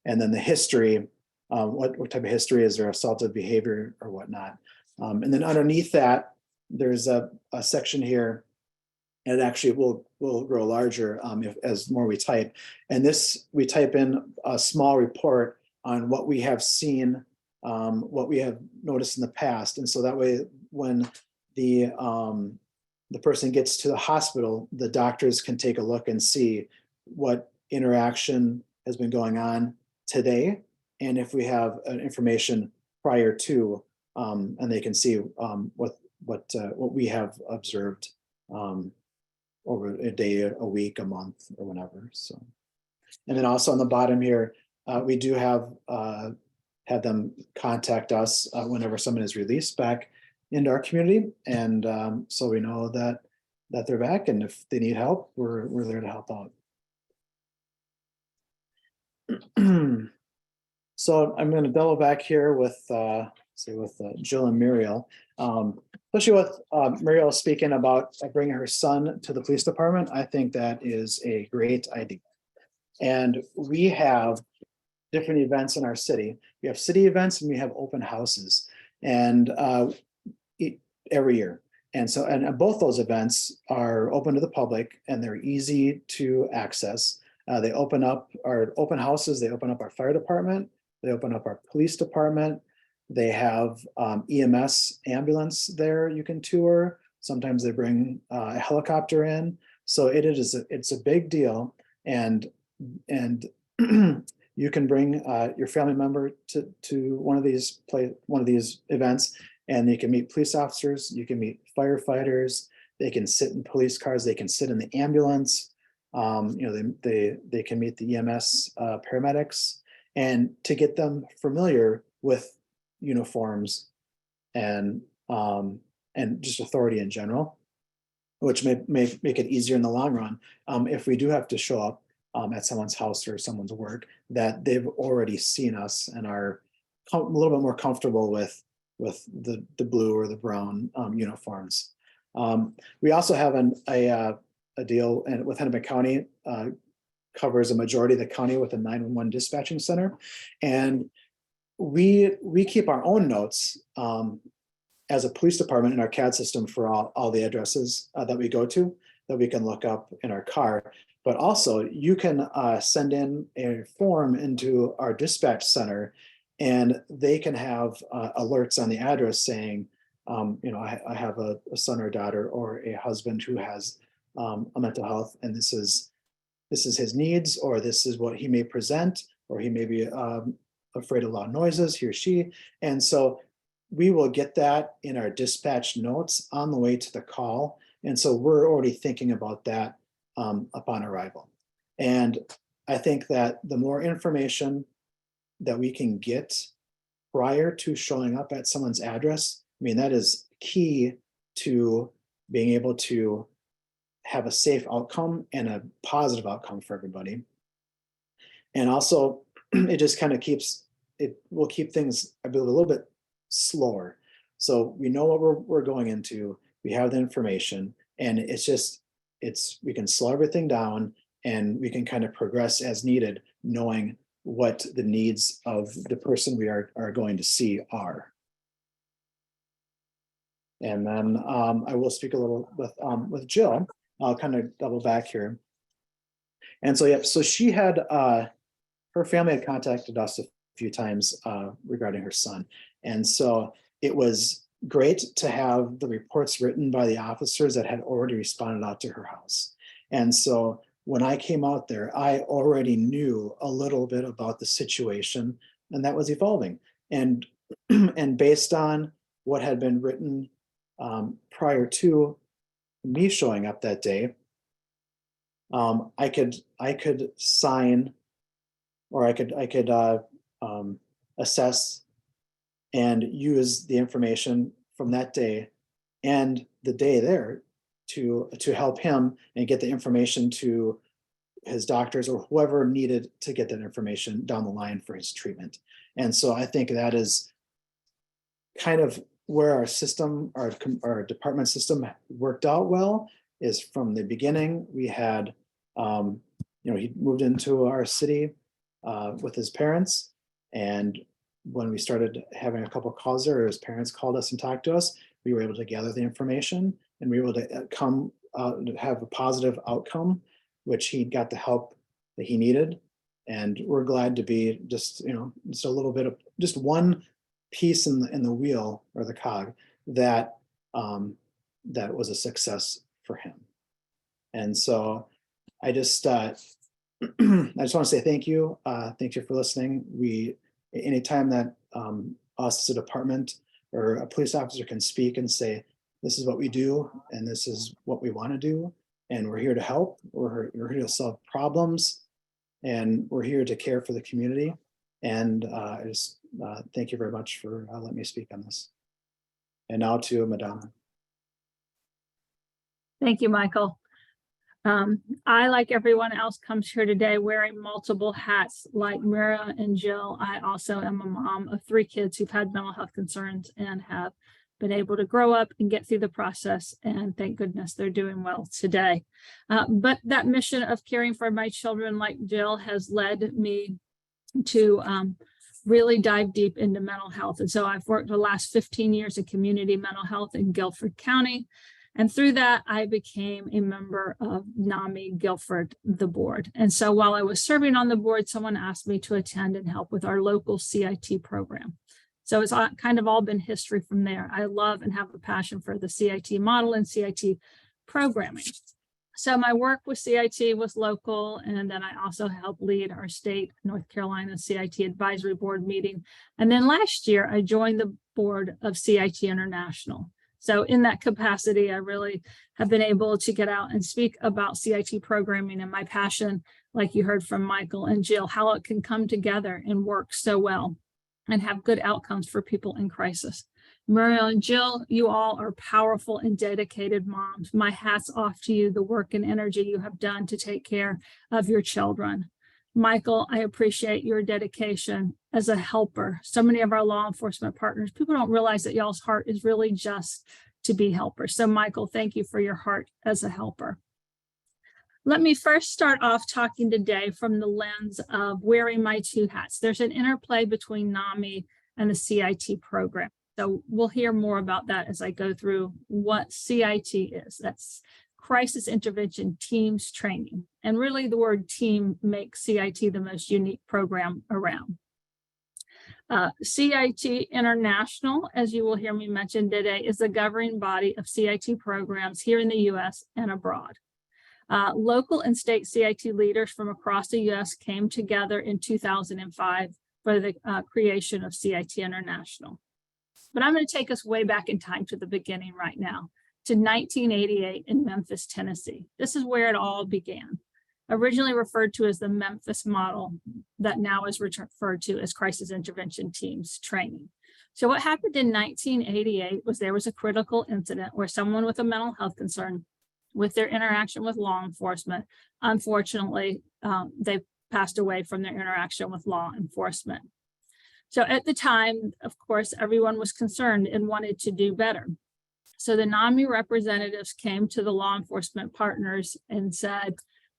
And then the history, what type of history is there? Assaultive behavior or whatnot? And then underneath that, there's a section here, and it actually will grow larger as more we type. And this, we type in a small report on what we have seen, what we have noticed in the past. And so that way, when the person gets to the hospital, the doctors can take a look and see what interaction has been going on today. And if we have information prior to, and they can see what we have observed over a day, a week, a month, or whenever. So, and then also on the bottom here, we do have them contact us whenever someone is released back into our community, and so we know that they're back, and if they need help, we're there to help out. So I'm going to double back here with Jill and Muriel, especially with Muriel speaking about bringing her son to the police department. I think that is a great idea. And we have different events in our city. We have city events and we have open houses, and every year. And so, and both those events are open to the public and they're easy to access. They open up our open houses, they open up our fire department, they open up our police department. They have EMS ambulance there you can tour. Sometimes they bring a helicopter in. So it's a big deal. And you can bring your family member to one of these events, and they can meet police officers, you can meet firefighters, they can sit in police cars, they can sit in the ambulance. They can meet the EMS paramedics, and to get them familiar with uniforms and just authority in general, which may make it easier in the long run. If we do have to show up at someone's house or someone's work, that they've already seen us and are a little bit more comfortable with the blue or the brown uniforms. We also have a deal with Hennepin County, covers a majority of the county with a 911 dispatching center. And we keep our own notes as a police department in our CAD system for all the addresses that we go to, that we can look up in our car. But also you can send in a form into our dispatch center, and they can have alerts on the address saying, I have a son or daughter or a husband who has a mental health, and this is his needs, or this is what he may present, or he may be afraid of loud noises, he or she. And so we will get that in our dispatch notes on the way to the call. And so we're already thinking about that upon arrival. And I think that the more information that we can get prior to showing up at someone's address, I mean, that is key to being able to have a safe outcome and a positive outcome for everybody. And also, it just kind of will keep things a little bit slower. So we know what we're going into, we have the information, and we can slow everything down, and we can kind of progress as needed, knowing what the needs of the person we are going to see are. And then I will speak a little with Jill. I'll kind of double back here. And so, yeah, so she had, her family had contacted us a few times regarding her son. And so it was great to have the reports written by the officers that had already responded out to her house. And so when I came out there, I already knew a little bit about the situation, and that was evolving. And based on what had been written prior to me showing up that day, I could sign, or I could assess and use the information from that day and the day there to help him and get the information to his doctors or whoever needed to get that information down the line for his treatment. And so I think that is kind of where our system, our department system worked out well, is from the beginning. We had, he moved into our city with his parents. And when we started having a couple of calls there, his parents called us and talked to us, we were able to gather the information, and we were able to have a positive outcome, which he got the help that he needed. And we're glad to be just a little bit of just one piece in the wheel, or the cog, that was a success for him. And so I just I just want to say thank you. Thank you for listening. Anytime that us as a department or a police officer can speak and say, this is what we do and this is what we want to do, And we're here to help. We're here to solve problems. And we're here to care for the community. And I just thank you very much for letting me speak on this. And now to Madonna. Thank you, Michael. I, like everyone else, comes here today wearing multiple hats. Like Mira and Jill, I also am a mom of 3 kids who've had mental health concerns and have been able to grow up and get through the process. And thank goodness they're doing well today. But that mission of caring for my children, like Jill, has led me to really dive deep into mental health. And so I've worked the last 15 years in community mental health in Guilford County. And through that, I became a member of NAMI Guilford, the board. And so while I was serving on the board, someone asked me to attend and help with our local CIT program. So it's kind of all been history from there. I love and have a passion for the CIT model and CIT programming. So my work with CIT was local, and then I also helped lead our state North Carolina CIT advisory board meeting. And then last year, I joined the board of CIT International. So in that capacity, I really have been able to get out and speak about CIT programming and my passion, like you heard from Michael and Jill, how it can come together and work so well and have good outcomes for people in crisis. Muriel and Jill, you all are powerful and dedicated moms. My hat's off to you, the work and energy you have done to take care of your children. Michael, I appreciate your dedication as a helper. So many of our law enforcement partners, people don't realize that y'all's heart is really just to be helpers. So Michael, thank you for your heart as a helper. Let me first start off talking today from the lens of wearing my 2 hats. There's an interplay between NAMI and the CIT program. So we'll hear more about that as I go through what CIT is. That's Crisis Intervention Teams Training. And really the word team makes CIT the most unique program around. CIT International, as you will hear me mention today, is the governing body of CIT programs here in the US and abroad. Local and state CIT leaders from across the US came together in 2005 for the creation of CIT International. But I'm going to take us way back in time to the beginning right now, to 1988 in Memphis, Tennessee. This is where it all began. Originally referred to as the Memphis model, that now is referred to as Crisis Intervention Teams Training. So what happened in 1988 was there was a critical incident where someone with a mental health concern, with their interaction with law enforcement, unfortunately, they passed away from their interaction with law enforcement. So at the time, of course, everyone was concerned and wanted to do better. So the NAMI representatives came to the law enforcement partners and said,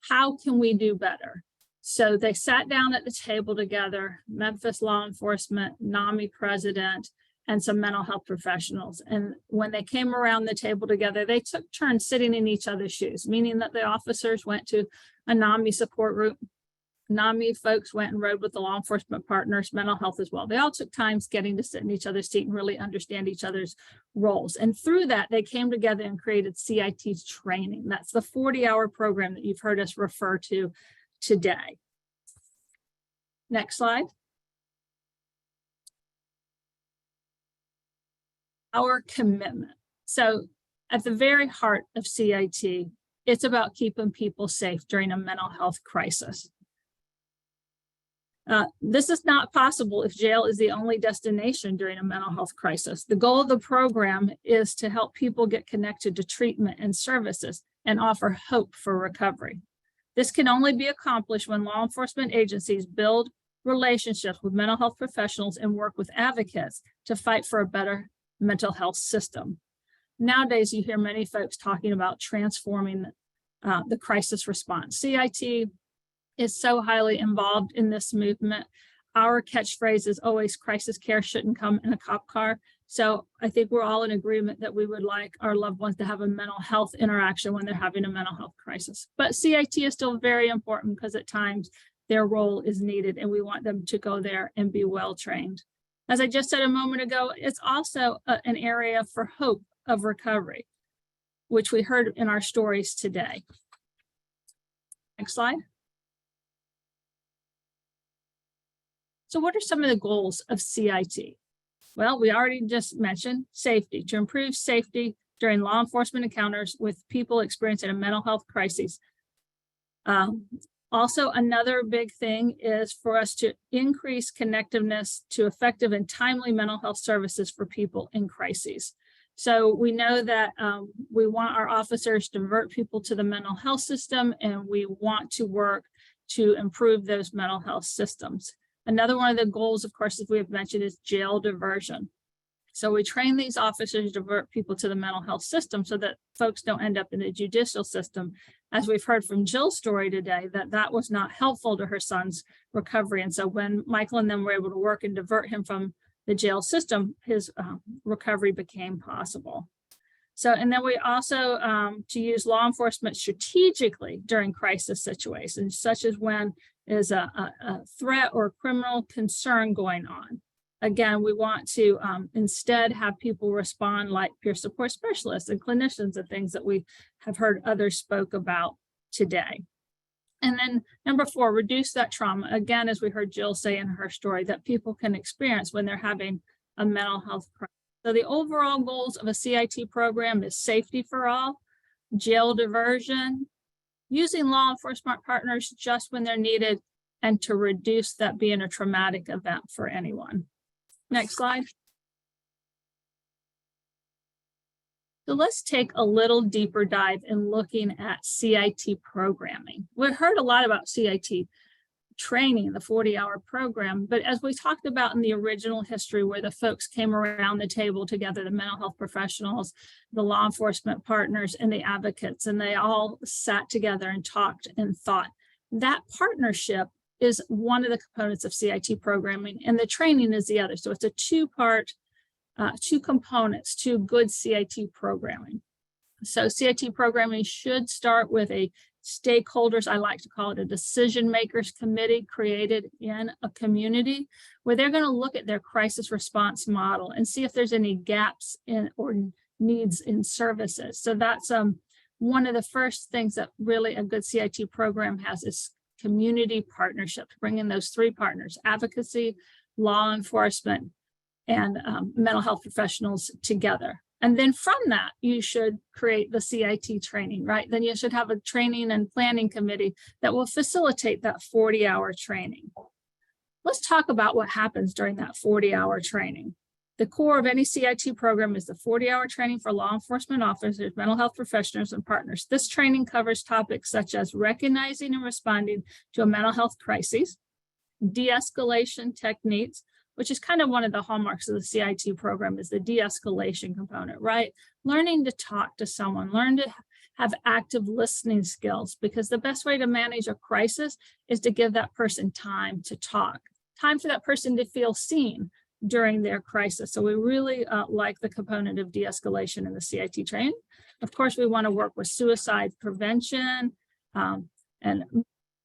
how can we do better? So they sat down at the table together, Memphis law enforcement, NAMI president, and some mental health professionals. And when they came around the table together, they took turns sitting in each other's shoes, meaning that the officers went to a NAMI support group. NAMI folks went and rode with the law enforcement partners, mental health as well. They all took times getting to sit in each other's seat and really understand each other's roles. And through that, they came together and created CIT's training. That's the 40-hour program that you've heard us refer to today. Next slide. Our commitment. So at the very heart of CIT, it's about keeping people safe during a mental health crisis. This is not possible if jail is the only destination during a mental health crisis. The goal of the program is to help people get connected to treatment and services and offer hope for recovery. This can only be accomplished when law enforcement agencies build relationships with mental health professionals and work with advocates to fight for a better mental health system. Nowadays, you hear many folks talking about transforming the crisis response. CIT is so highly involved in this movement. Our catchphrase is always crisis care shouldn't come in a cop car. So I think we're all in agreement that we would like our loved ones to have a mental health interaction when they're having a mental health crisis. But CIT is still very important because at times their role is needed and we want them to go there and be well trained. As I just said a moment ago, it's also an area for hope of recovery, which we heard in our stories today. Next slide. So what are some of the goals of CIT? Well, we already just mentioned safety, to improve safety during law enforcement encounters with people experiencing a mental health crisis. Also, another big thing is for us to increase connectiveness to effective and timely mental health services for people in crises. So we know that we want our officers to divert people to the mental health system, and we want to work to improve those mental health systems. Another one of the goals, of course, as we have mentioned, is jail diversion. So we train these officers to divert people to the mental health system so that folks don't end up in the judicial system. As we've heard from Jill's story today, that was not helpful to her son's recovery. And so when Michael and them were able to work and divert him from the jail system, his recovery became possible. So, and then we also to use law enforcement strategically during crisis situations, such as when there's a threat or criminal concern going on. Again, we want to instead have people respond like peer support specialists and clinicians and things that we have heard others spoke about today. And then number 4, reduce that trauma. Again, as we heard Jill say in her story, that people can experience when they're having a mental health crisis. So the overall goals of a CIT program is safety for all, jail diversion, using law enforcement partners just when they're needed, and to reduce that being a traumatic event for anyone. Next slide. So let's take a little deeper dive in looking at CIT programming. We've heard a lot about CIT training, the 40-hour program, but as we talked about in the original history where the folks came around the table together, the mental health professionals, the law enforcement partners, and the advocates, and they all sat together and talked and thought. That partnership is one of the components of CIT programming, and the training is the other. So it's a two-part, two components to good CIT programming. So CIT programming should start with a stakeholders, I like to call it a decision makers committee created in a community where they're going to look at their crisis response model and see if there's any gaps in or needs in services. So that's one of the first things that really a good CIT program has is community partnerships, bringing those 3 partners, advocacy, law enforcement, and mental health professionals together. And then from that, you should create the CIT training, right? Then you should have a training and planning committee that will facilitate that 40-hour training. Let's talk about what happens during that 40-hour training. The core of any CIT program is the 40-hour training for law enforcement officers, mental health professionals, and partners. This training covers topics such as recognizing and responding to a mental health crisis, de-escalation techniques, which is kind of one of the hallmarks of the CIT program is the de-escalation component, right? Learning to talk to someone, learn to have active listening skills, because the best way to manage a crisis is to give that person time to talk, time for that person to feel seen during their crisis. So we really like the component of de-escalation in the CIT training. Of course, we want to work with suicide prevention and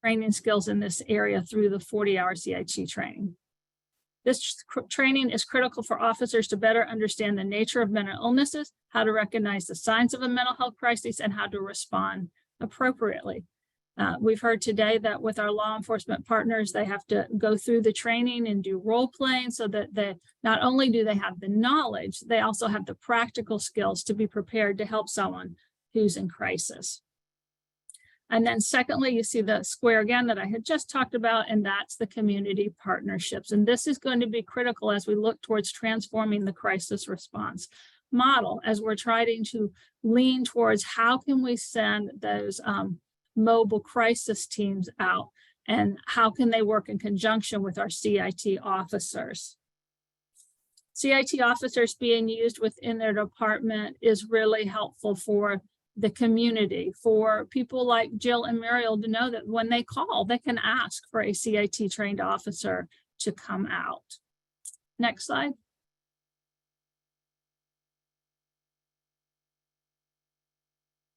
training skills in this area through the 40-hour CIT training. This training is critical for officers to better understand the nature of mental illnesses, how to recognize the signs of a mental health crisis, and how to respond appropriately. We've heard today that with our law enforcement partners, they have to go through the training and do role playing so that they not only do they have the knowledge, they also have the practical skills to be prepared to help someone who's in crisis. And then secondly, you see the square again that I had just talked about, and that's the community partnerships. And this is going to be critical as we look towards transforming the crisis response model, as we're trying to lean towards how can we send those mobile crisis teams out, and how can they work in conjunction with our CIT officers. CIT officers being used within their department is really helpful for the community, for people like Jill and Muriel to know that when they call, they can ask for a CIT trained officer to come out. Next slide.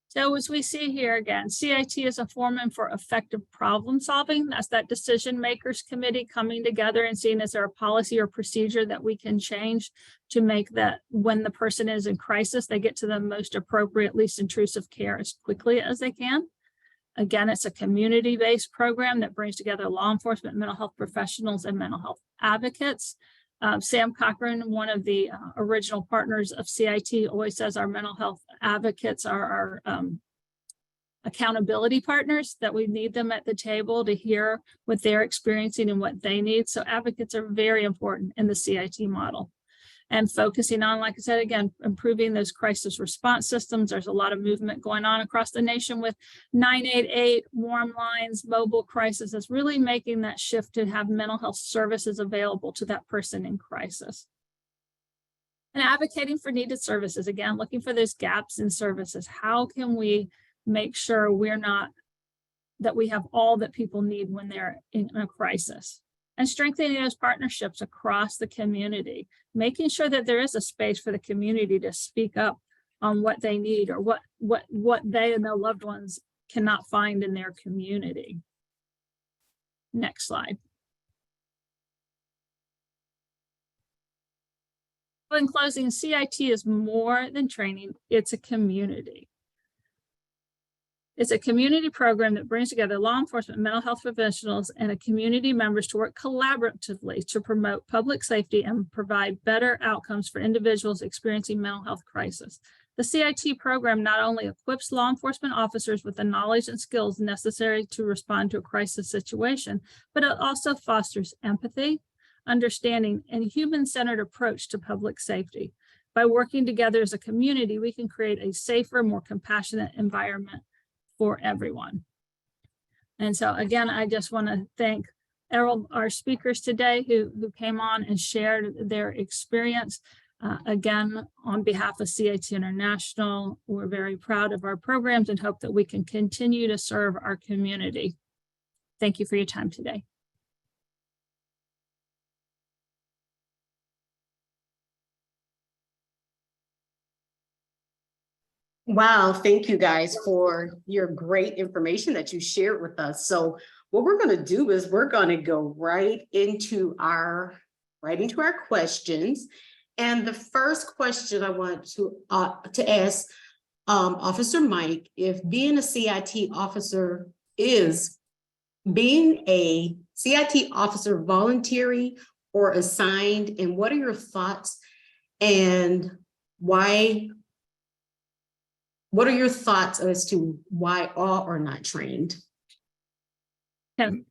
So as we see here again, CIT is a forum for effective problem solving. That's that decision makers committee coming together and seeing is there a policy or procedure that we can change to make that when the person is in crisis, they get to the most appropriate, least intrusive care as quickly as they can. Again, it's a community-based program that brings together law enforcement, mental health professionals, and mental health advocates. Sam Cochran, one of the original partners of CIT, always says our mental health advocates are our accountability partners, that we need them at the table to hear what they're experiencing and what they need. So advocates are very important in the CIT model. And focusing on, like I said, again, improving those crisis response systems. There's a lot of movement going on across the nation with 988, warm lines, mobile crisis. It's really making that shift to have mental health services available to that person in crisis. And advocating for needed services, again, looking for those gaps in services. How can we make sure that we have all that people need when they're in a crisis? And strengthening those partnerships across the community, making sure that there is a space for the community to speak up on what they need or what they and their loved ones cannot find in their community. Next slide. In closing, CIT is more than training, it's a community. It's a community program that brings together law enforcement, mental health professionals, and community members to work collaboratively to promote public safety and provide better outcomes for individuals experiencing mental health crisis. The CIT program not only equips law enforcement officers with the knowledge and skills necessary to respond to a crisis situation, but it also fosters empathy, understanding, and human-centered approach to public safety. By working together as a community, we can create a safer, more compassionate environment for everyone. And so again, I just want to thank our speakers today who came on and shared their experience. Again, on behalf of CIT International, we're very proud of our programs and hope that we can continue to serve our community. Thank you for your time today. Wow, thank you guys for your great information that you shared with us. So what we're going to do is we're going to go right into our questions. And the first question I want to ask Officer Mike, if being a CIT officer voluntary or assigned, and what are your thoughts and why? What are your thoughts as to why all are not trained? Can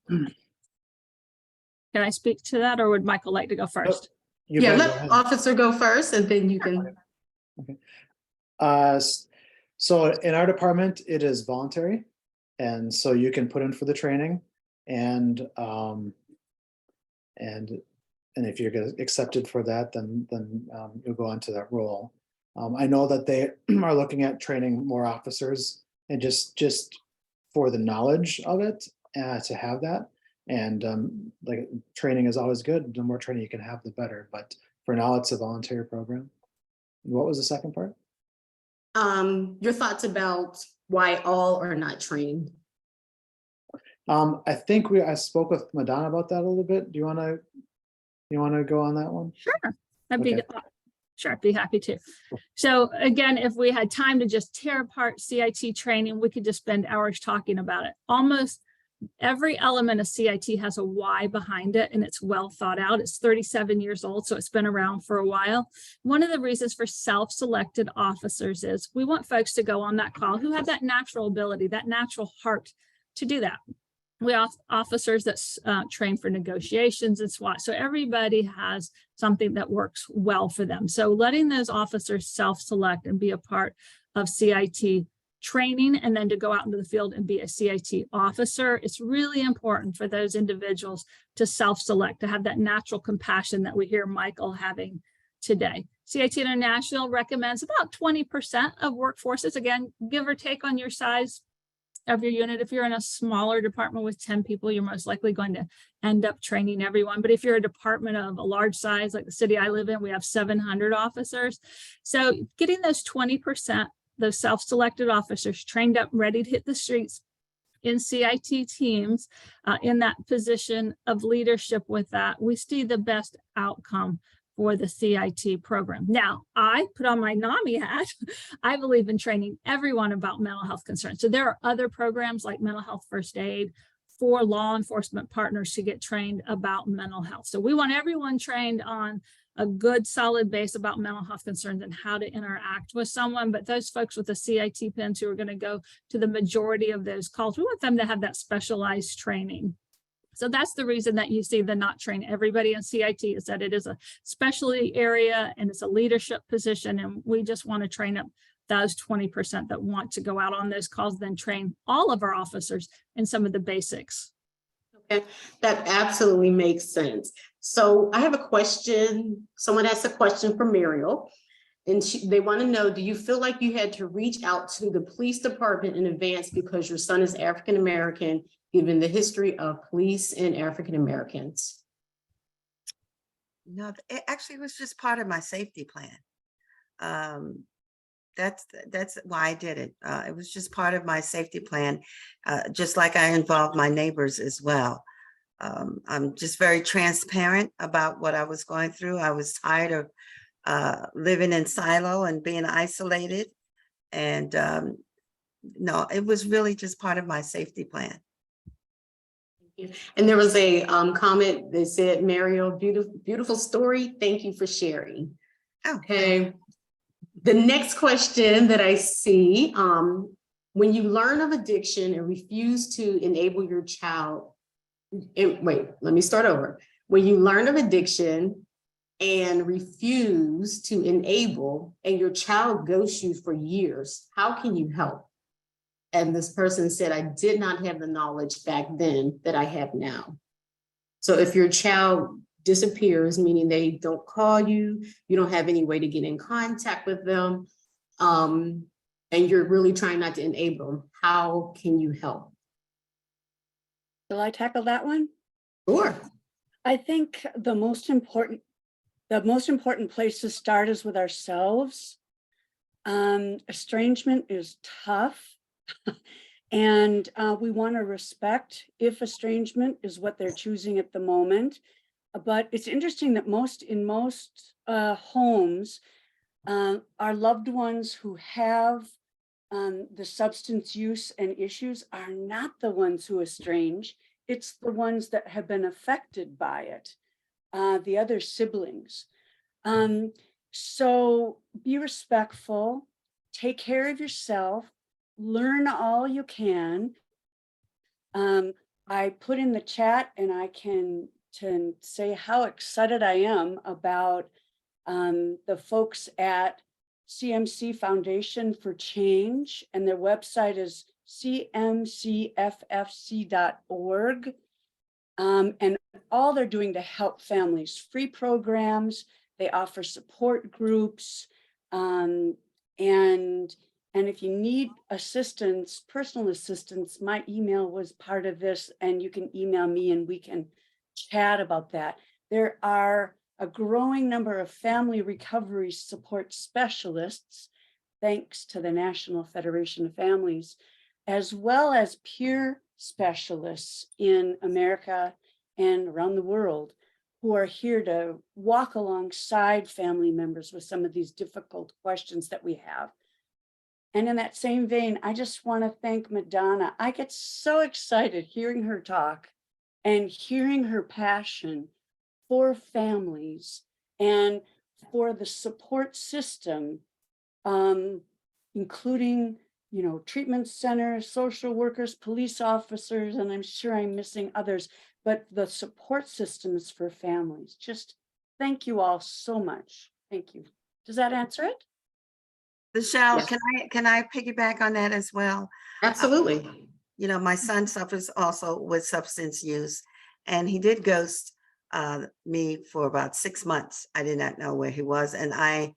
I speak to that, or would Michael like to go first? Yeah, let Officer go first and then you can. Okay. So in our department, it is voluntary. And so you can put in for the training and if you're accepted for that, then you'll go into that role. I know that they are looking at training more officers and just for the knowledge of it to have that. And like training is always good. The more training you can have, the better. But for now, it's a voluntary program. What was the second part? Your thoughts about why all are not trained. I think I spoke with Madonna about that a little bit. Do you want to go on that one? Sure. I'd be happy to. So again, if we had time to just tear apart CIT training, we could just spend hours talking about it. Almost every element of CIT has a why behind it, and it's well thought out. It's 37 years old, so it's been around for a while. One of the reasons for self-selected officers is we want folks to go on that call who have that natural ability, that natural heart to do that. We have officers that train for negotiations and SWAT. So everybody has something that works well for them. So letting those officers self-select and be a part of CIT training and then to go out into the field and be a CIT officer, it's really important for those individuals to self-select, to have that natural compassion that we hear Michael having today. CIT International recommends about 20% of workforces, again, give or take on your size of your unit. If you're in a smaller department with 10 people, you're most likely going to end up training everyone. But if you're a department of a large size, like the city I live in, we have 700 officers. So getting those 20%, those self-selected officers trained up, ready to hit the streets in CIT teams, in that position of leadership with that, we see the best outcome for the CIT program. Now, I put on my NAMI hat. I believe in training everyone about mental health concerns. So there are other programs like mental health first aid for law enforcement partners to get trained about mental health. So we want everyone trained on a good solid base about mental health concerns and how to interact with someone. But those folks with the CIT pins who are going to go to the majority of those calls, we want them to have that specialized training. So that's the reason that you see the not train everybody in CIT, is that it is a specialty area and it's a leadership position. And we just want to train up those 20% that want to go out on those calls, then train all of our officers in some of the basics. Okay, that absolutely makes sense. So I have a question. Someone asked a question for Muriel. And they want to know, do you feel like you had to reach out to the police department in advance because your son is African-American, given the history of police and African-Americans? No, it actually was just part of my safety plan. That's why I did it. It was just part of my safety plan, just like I involved my neighbors as well. I'm just very transparent about what I was going through. I was tired of living in silo and being isolated. And no, it was really just part of my safety plan. And there was a comment that said, Mariel, beautiful story. Thank you for sharing. Okay. The next question that I see, when you learn of addiction and refuse to enable your child, wait, let me start over. When you learn of addiction and refuse to enable, and your child ghosts you for years, how can you help? And this person said, I did not have the knowledge back then that I have now. So if your child disappears, meaning they don't call you, you don't have any way to get in contact with them, and you're really trying not to enable them, how can you help? Will I tackle that one? Sure. I think the most important place to start is with ourselves. Estrangement is tough. And we want to respect if estrangement is what they're choosing at the moment. But it's interesting that in most homes, our loved ones who have the substance use and issues are not the ones who estrange. It's the ones that have been affected by it, the other siblings. So be respectful, take care of yourself, learn all you can. I put in the chat, and I can say how excited I am about the folks at CMC Foundation for Change, and their website is cmcffc.org. And all they're doing to help families, free programs, they offer support groups, and if you need assistance, personal assistance, my email was part of this, and you can email me and we can chat about that. There are a growing number of family recovery support specialists, thanks to the National Federation of Families, as well as peer specialists in America and around the world who are here to walk alongside family members with some of these difficult questions that we have. And in that same vein, I just want to thank Madonna. I get so excited hearing her talk and hearing her passion for families and for the support system, including, treatment centers, social workers, police officers, and I'm sure I'm missing others, but the support systems for families. Just thank you all so much. Thank you. Does that answer it? Michelle, Yes. can I piggyback on that as well? Absolutely. My son suffers also with substance use, and he did ghost me for about 6 months. I did not know where he was. And at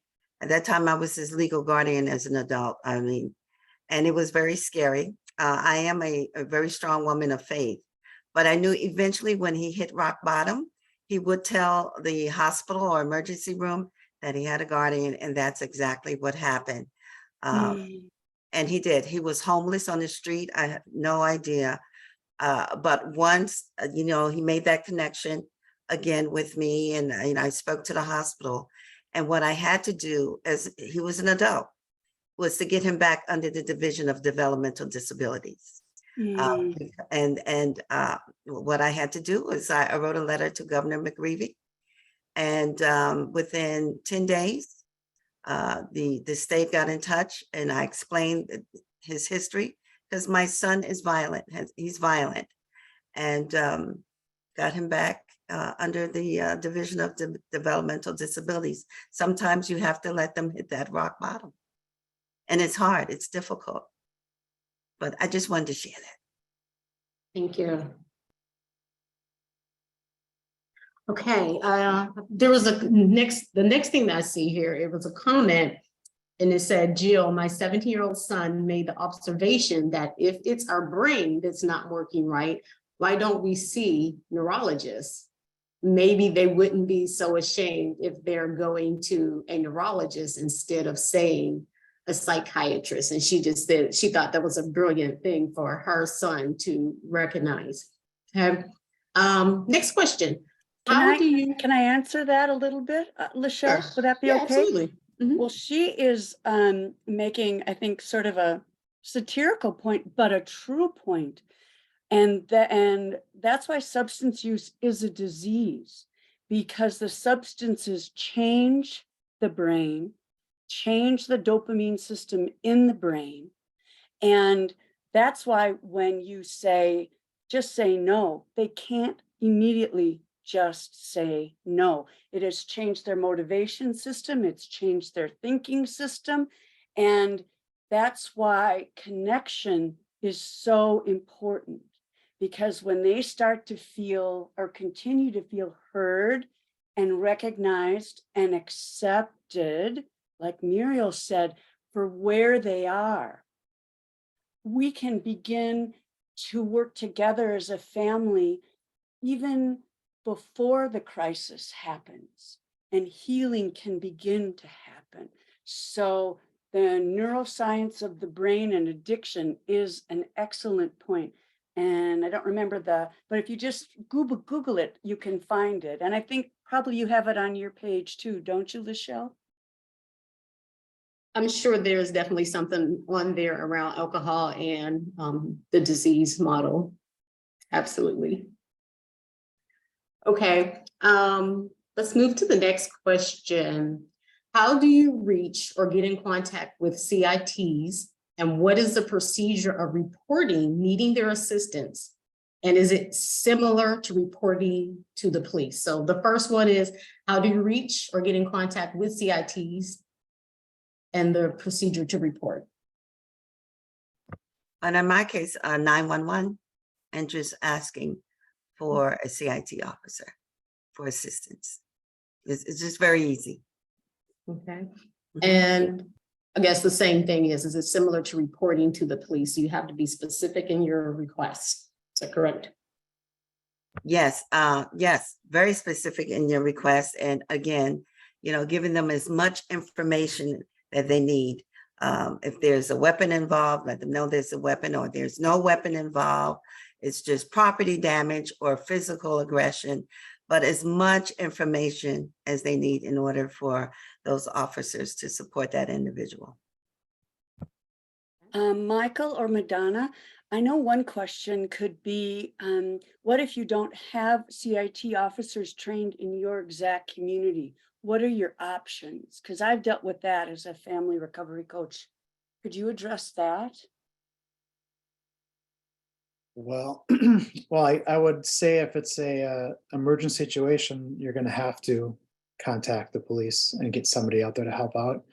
that time, I was his legal guardian as an adult. And it was very scary. I am a very strong woman of faith, but I knew eventually when he hit rock bottom, he would tell the hospital or emergency room that he had a guardian, and that's exactly what happened. And he did. He was homeless on the street. I have no idea. But once, he made that connection again with me, and I spoke to the hospital. And what I had to do, as he was an adult, was to get him back under the Division of Developmental Disabilities. And what I had to do was I wrote a letter to Governor McGreevy, and within 10 days, the state got in touch, and I explained his history, because my son is violent. He's violent, and got him back under the Division of Developmental Disabilities. Sometimes you have to let them hit that rock bottom, and it's hard. It's difficult, but I just wanted to share that. Thank you. Okay, there was the next thing that I see here, it was a comment, and it said, Jill, my 17-year-old son made the observation that if it's our brain that's not working right, why don't we see neurologists? Maybe they wouldn't be so ashamed if they're going to a neurologist instead of saying a psychiatrist. And she just said she thought that was a brilliant thing for her son to recognize. Okay. Next question. Can I answer that a little bit, Lachelle? Sure. Would that be Yeah, okay? absolutely. Mhm. Well, she is making, I think, sort of a satirical point, but a true point. And that's why substance use is a disease, because the substances change the brain, change the dopamine system in the brain. And that's why when you say, just say no, they can't immediately just say no. It has changed their motivation system. It's changed their thinking system. And that's why connection is so important, because when they start to feel or continue to feel heard and recognized and accepted, like Muriel said, for where they are, we can begin to work together as a family even before the crisis happens, and healing can begin to happen. So the neuroscience of the brain and addiction is an excellent point. And I don't remember but if you just Google it, you can find it. And I think probably you have it on your page too, don't you, Lachelle? I'm sure there's definitely something on there around alcohol and the disease model. Absolutely. Okay, let's move to the next question. How do you reach or get in contact with CITs, and what is the procedure of reporting needing their assistance? And is it similar to reporting to the police? So the first one is, how do you reach or get in contact with CITs and the procedure to report? And in my case, 911, and just asking for a CIT officer for assistance. It's just very easy. Okay. Mhm. And I guess the same thing is it similar to reporting to the police? You have to be specific in your request. Is that correct? Yes, yes, very specific in your request. And again, giving them as much information that they need. If there's a weapon involved, let them know there's a weapon, or there's no weapon involved. It's just property damage or physical aggression, but as much information as they need in order for those officers to support that individual. Michael or Madonna, I know one question could be, what if you don't have CIT officers trained in your exact community? What are your options? Because I've dealt with that as a family recovery coach. Could you address that? Well, I would say if it's a emergency situation, you're going to have to contact the police and get somebody out there to help out.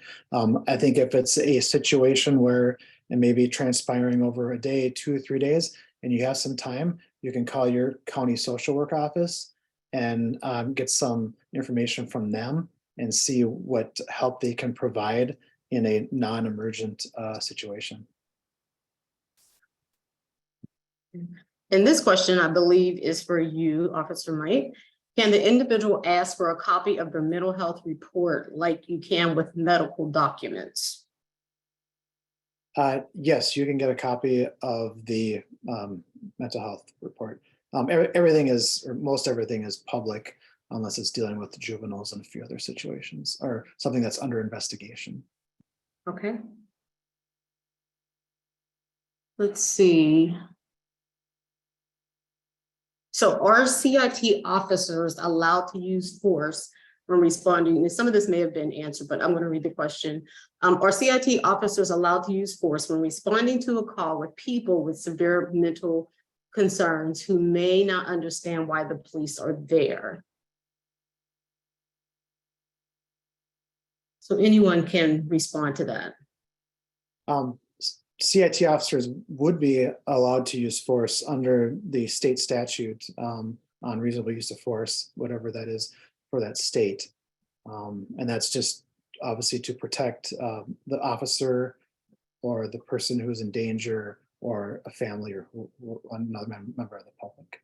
I think if it's a situation where it may be transpiring over a day, 2 or 3 days, and you have some time, you can call your county social work office and get some information from them and see what help they can provide in a non-emergent situation. And this question, I believe, is for you, Officer Mike. Can the individual ask for a copy of their mental health report like you can with medical documents? Yes, you can get a copy of the mental health report. Everything is, or most everything is public, unless it's dealing with juveniles and a few other situations, or something that's under investigation. Okay. Let's see. So are CIT officers allowed to use force when responding? And some of this may have been answered, but I'm going to read the question. Are CIT officers allowed to use force when responding to a call with people with severe mental concerns who may not understand why the police are there? So anyone can respond to that. CIT officers would be allowed to use force under the state statute on reasonable use of force, whatever that is for that state. And that's just obviously to protect the officer or the person who's in danger or a family or another member of the public.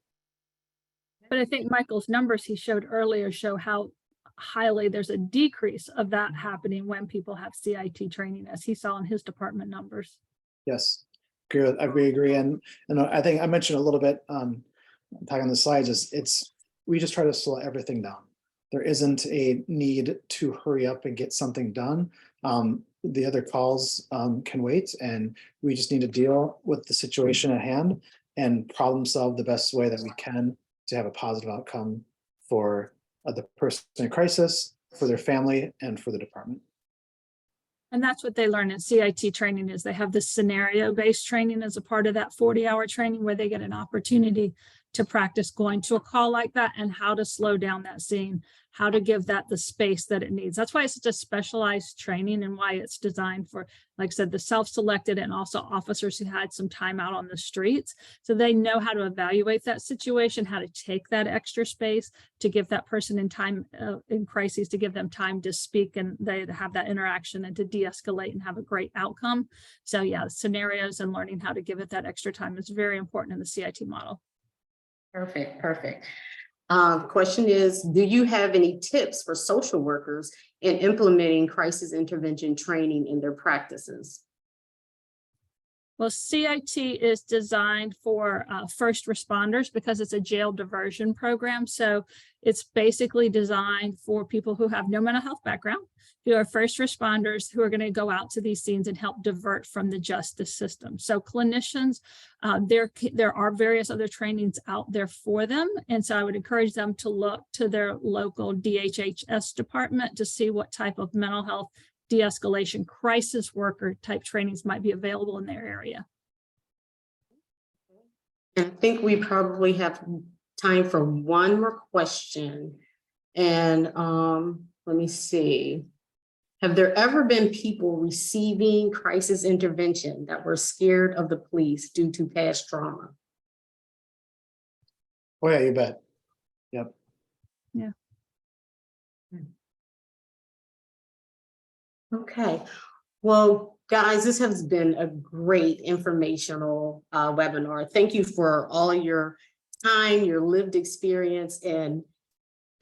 But I think Michael's numbers he showed earlier show how highly there's a decrease of that happening when people have CIT training, as he saw in his department numbers. Yes, we agree. And I think I mentioned a little bit talking on the slides is we just try to slow everything down. There isn't a need to hurry up and get something done. The other calls can wait, and we just need to deal with the situation at hand and problem solve the best way that we can to have a positive outcome for the person in crisis, for their family, and for the department. And that's what they learn in CIT training is they have this scenario-based training as a part of that 40-hour training where they get an opportunity to practice going to a call like that and how to slow down that scene, how to give that the space that it needs. That's why it's such a specialized training and why it's designed for, like I said, the self-selected and also officers who had some time out on the streets. So they know how to evaluate that situation, how to take that extra space to give that person in time in crises, to give them time to speak and they have that interaction and to de-escalate and have a great outcome. So yeah, scenarios and learning how to give it that extra time is very important in the CIT model. Perfect, perfect. Question is, do you have any tips for social workers in implementing crisis intervention training in their practices? Well, CIT is designed for first responders because it's a jail diversion program. So it's basically designed for people who have no mental health background, who are first responders who are going to go out to these scenes and help divert from the justice system. So clinicians, there are various other trainings out there for them. And so I would encourage them to look to their local DHHS department to see what type of mental health de-escalation crisis worker type trainings might be available in their area. I think we probably have time for one more question. And let me see. Have there ever been people receiving crisis intervention that were scared of the police due to past trauma? Oh yeah, you bet. Yep. Yeah. Okay, well, guys, this has been a great informational webinar. Thank you for all your time, your lived experience, and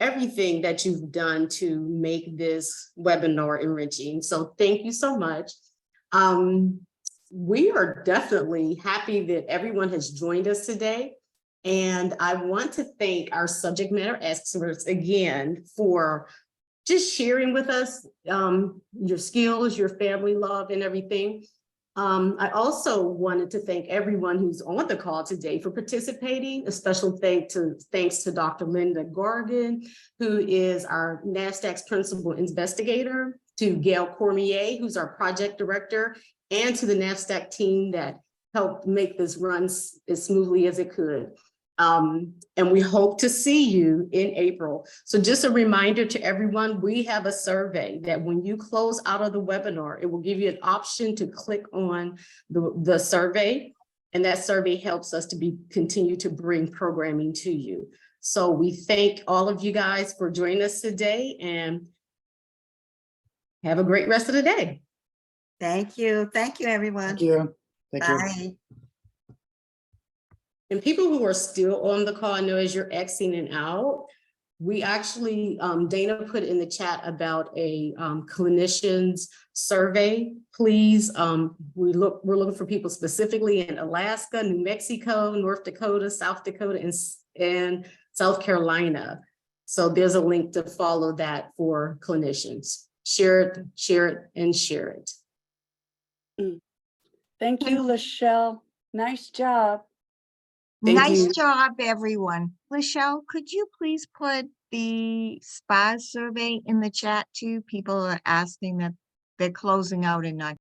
everything that you've done to make this webinar enriching. So thank you so much. We are definitely happy that everyone has joined us today. And I want to thank our subject matter experts again for just sharing with us your skills, your family love, and everything. I also wanted to thank everyone who's on the call today for participating. A special thanks to Dr. Linda Gargan, who is our NASDAQ's principal investigator, to Gail Cormier, who's our project director, and to the NASDAQ team that helped make this run as smoothly as it could. And we hope to see you in April. So just a reminder to everyone, we have a survey that when you close out of the webinar, it will give you an option to click on the survey. And that survey helps us to continue to bring programming to you. So we thank all of you guys for joining us today and have a great rest of the day. Thank you. Thank you, everyone. Thank you. Thank you. Bye. And people who are still on the call, I know as you're exiting and out, we actually, Dana put in the chat about a clinicians survey. Please, we're looking for people specifically in Alaska, New Mexico, North Dakota, South Dakota, and South Carolina. So there's a link to follow that for clinicians. Share it, and share it. Thank you, Lachelle. Nice job. Thank Nice you. job, everyone. Michelle, could you please put the SPA survey in the chat too? People are asking that they're closing out in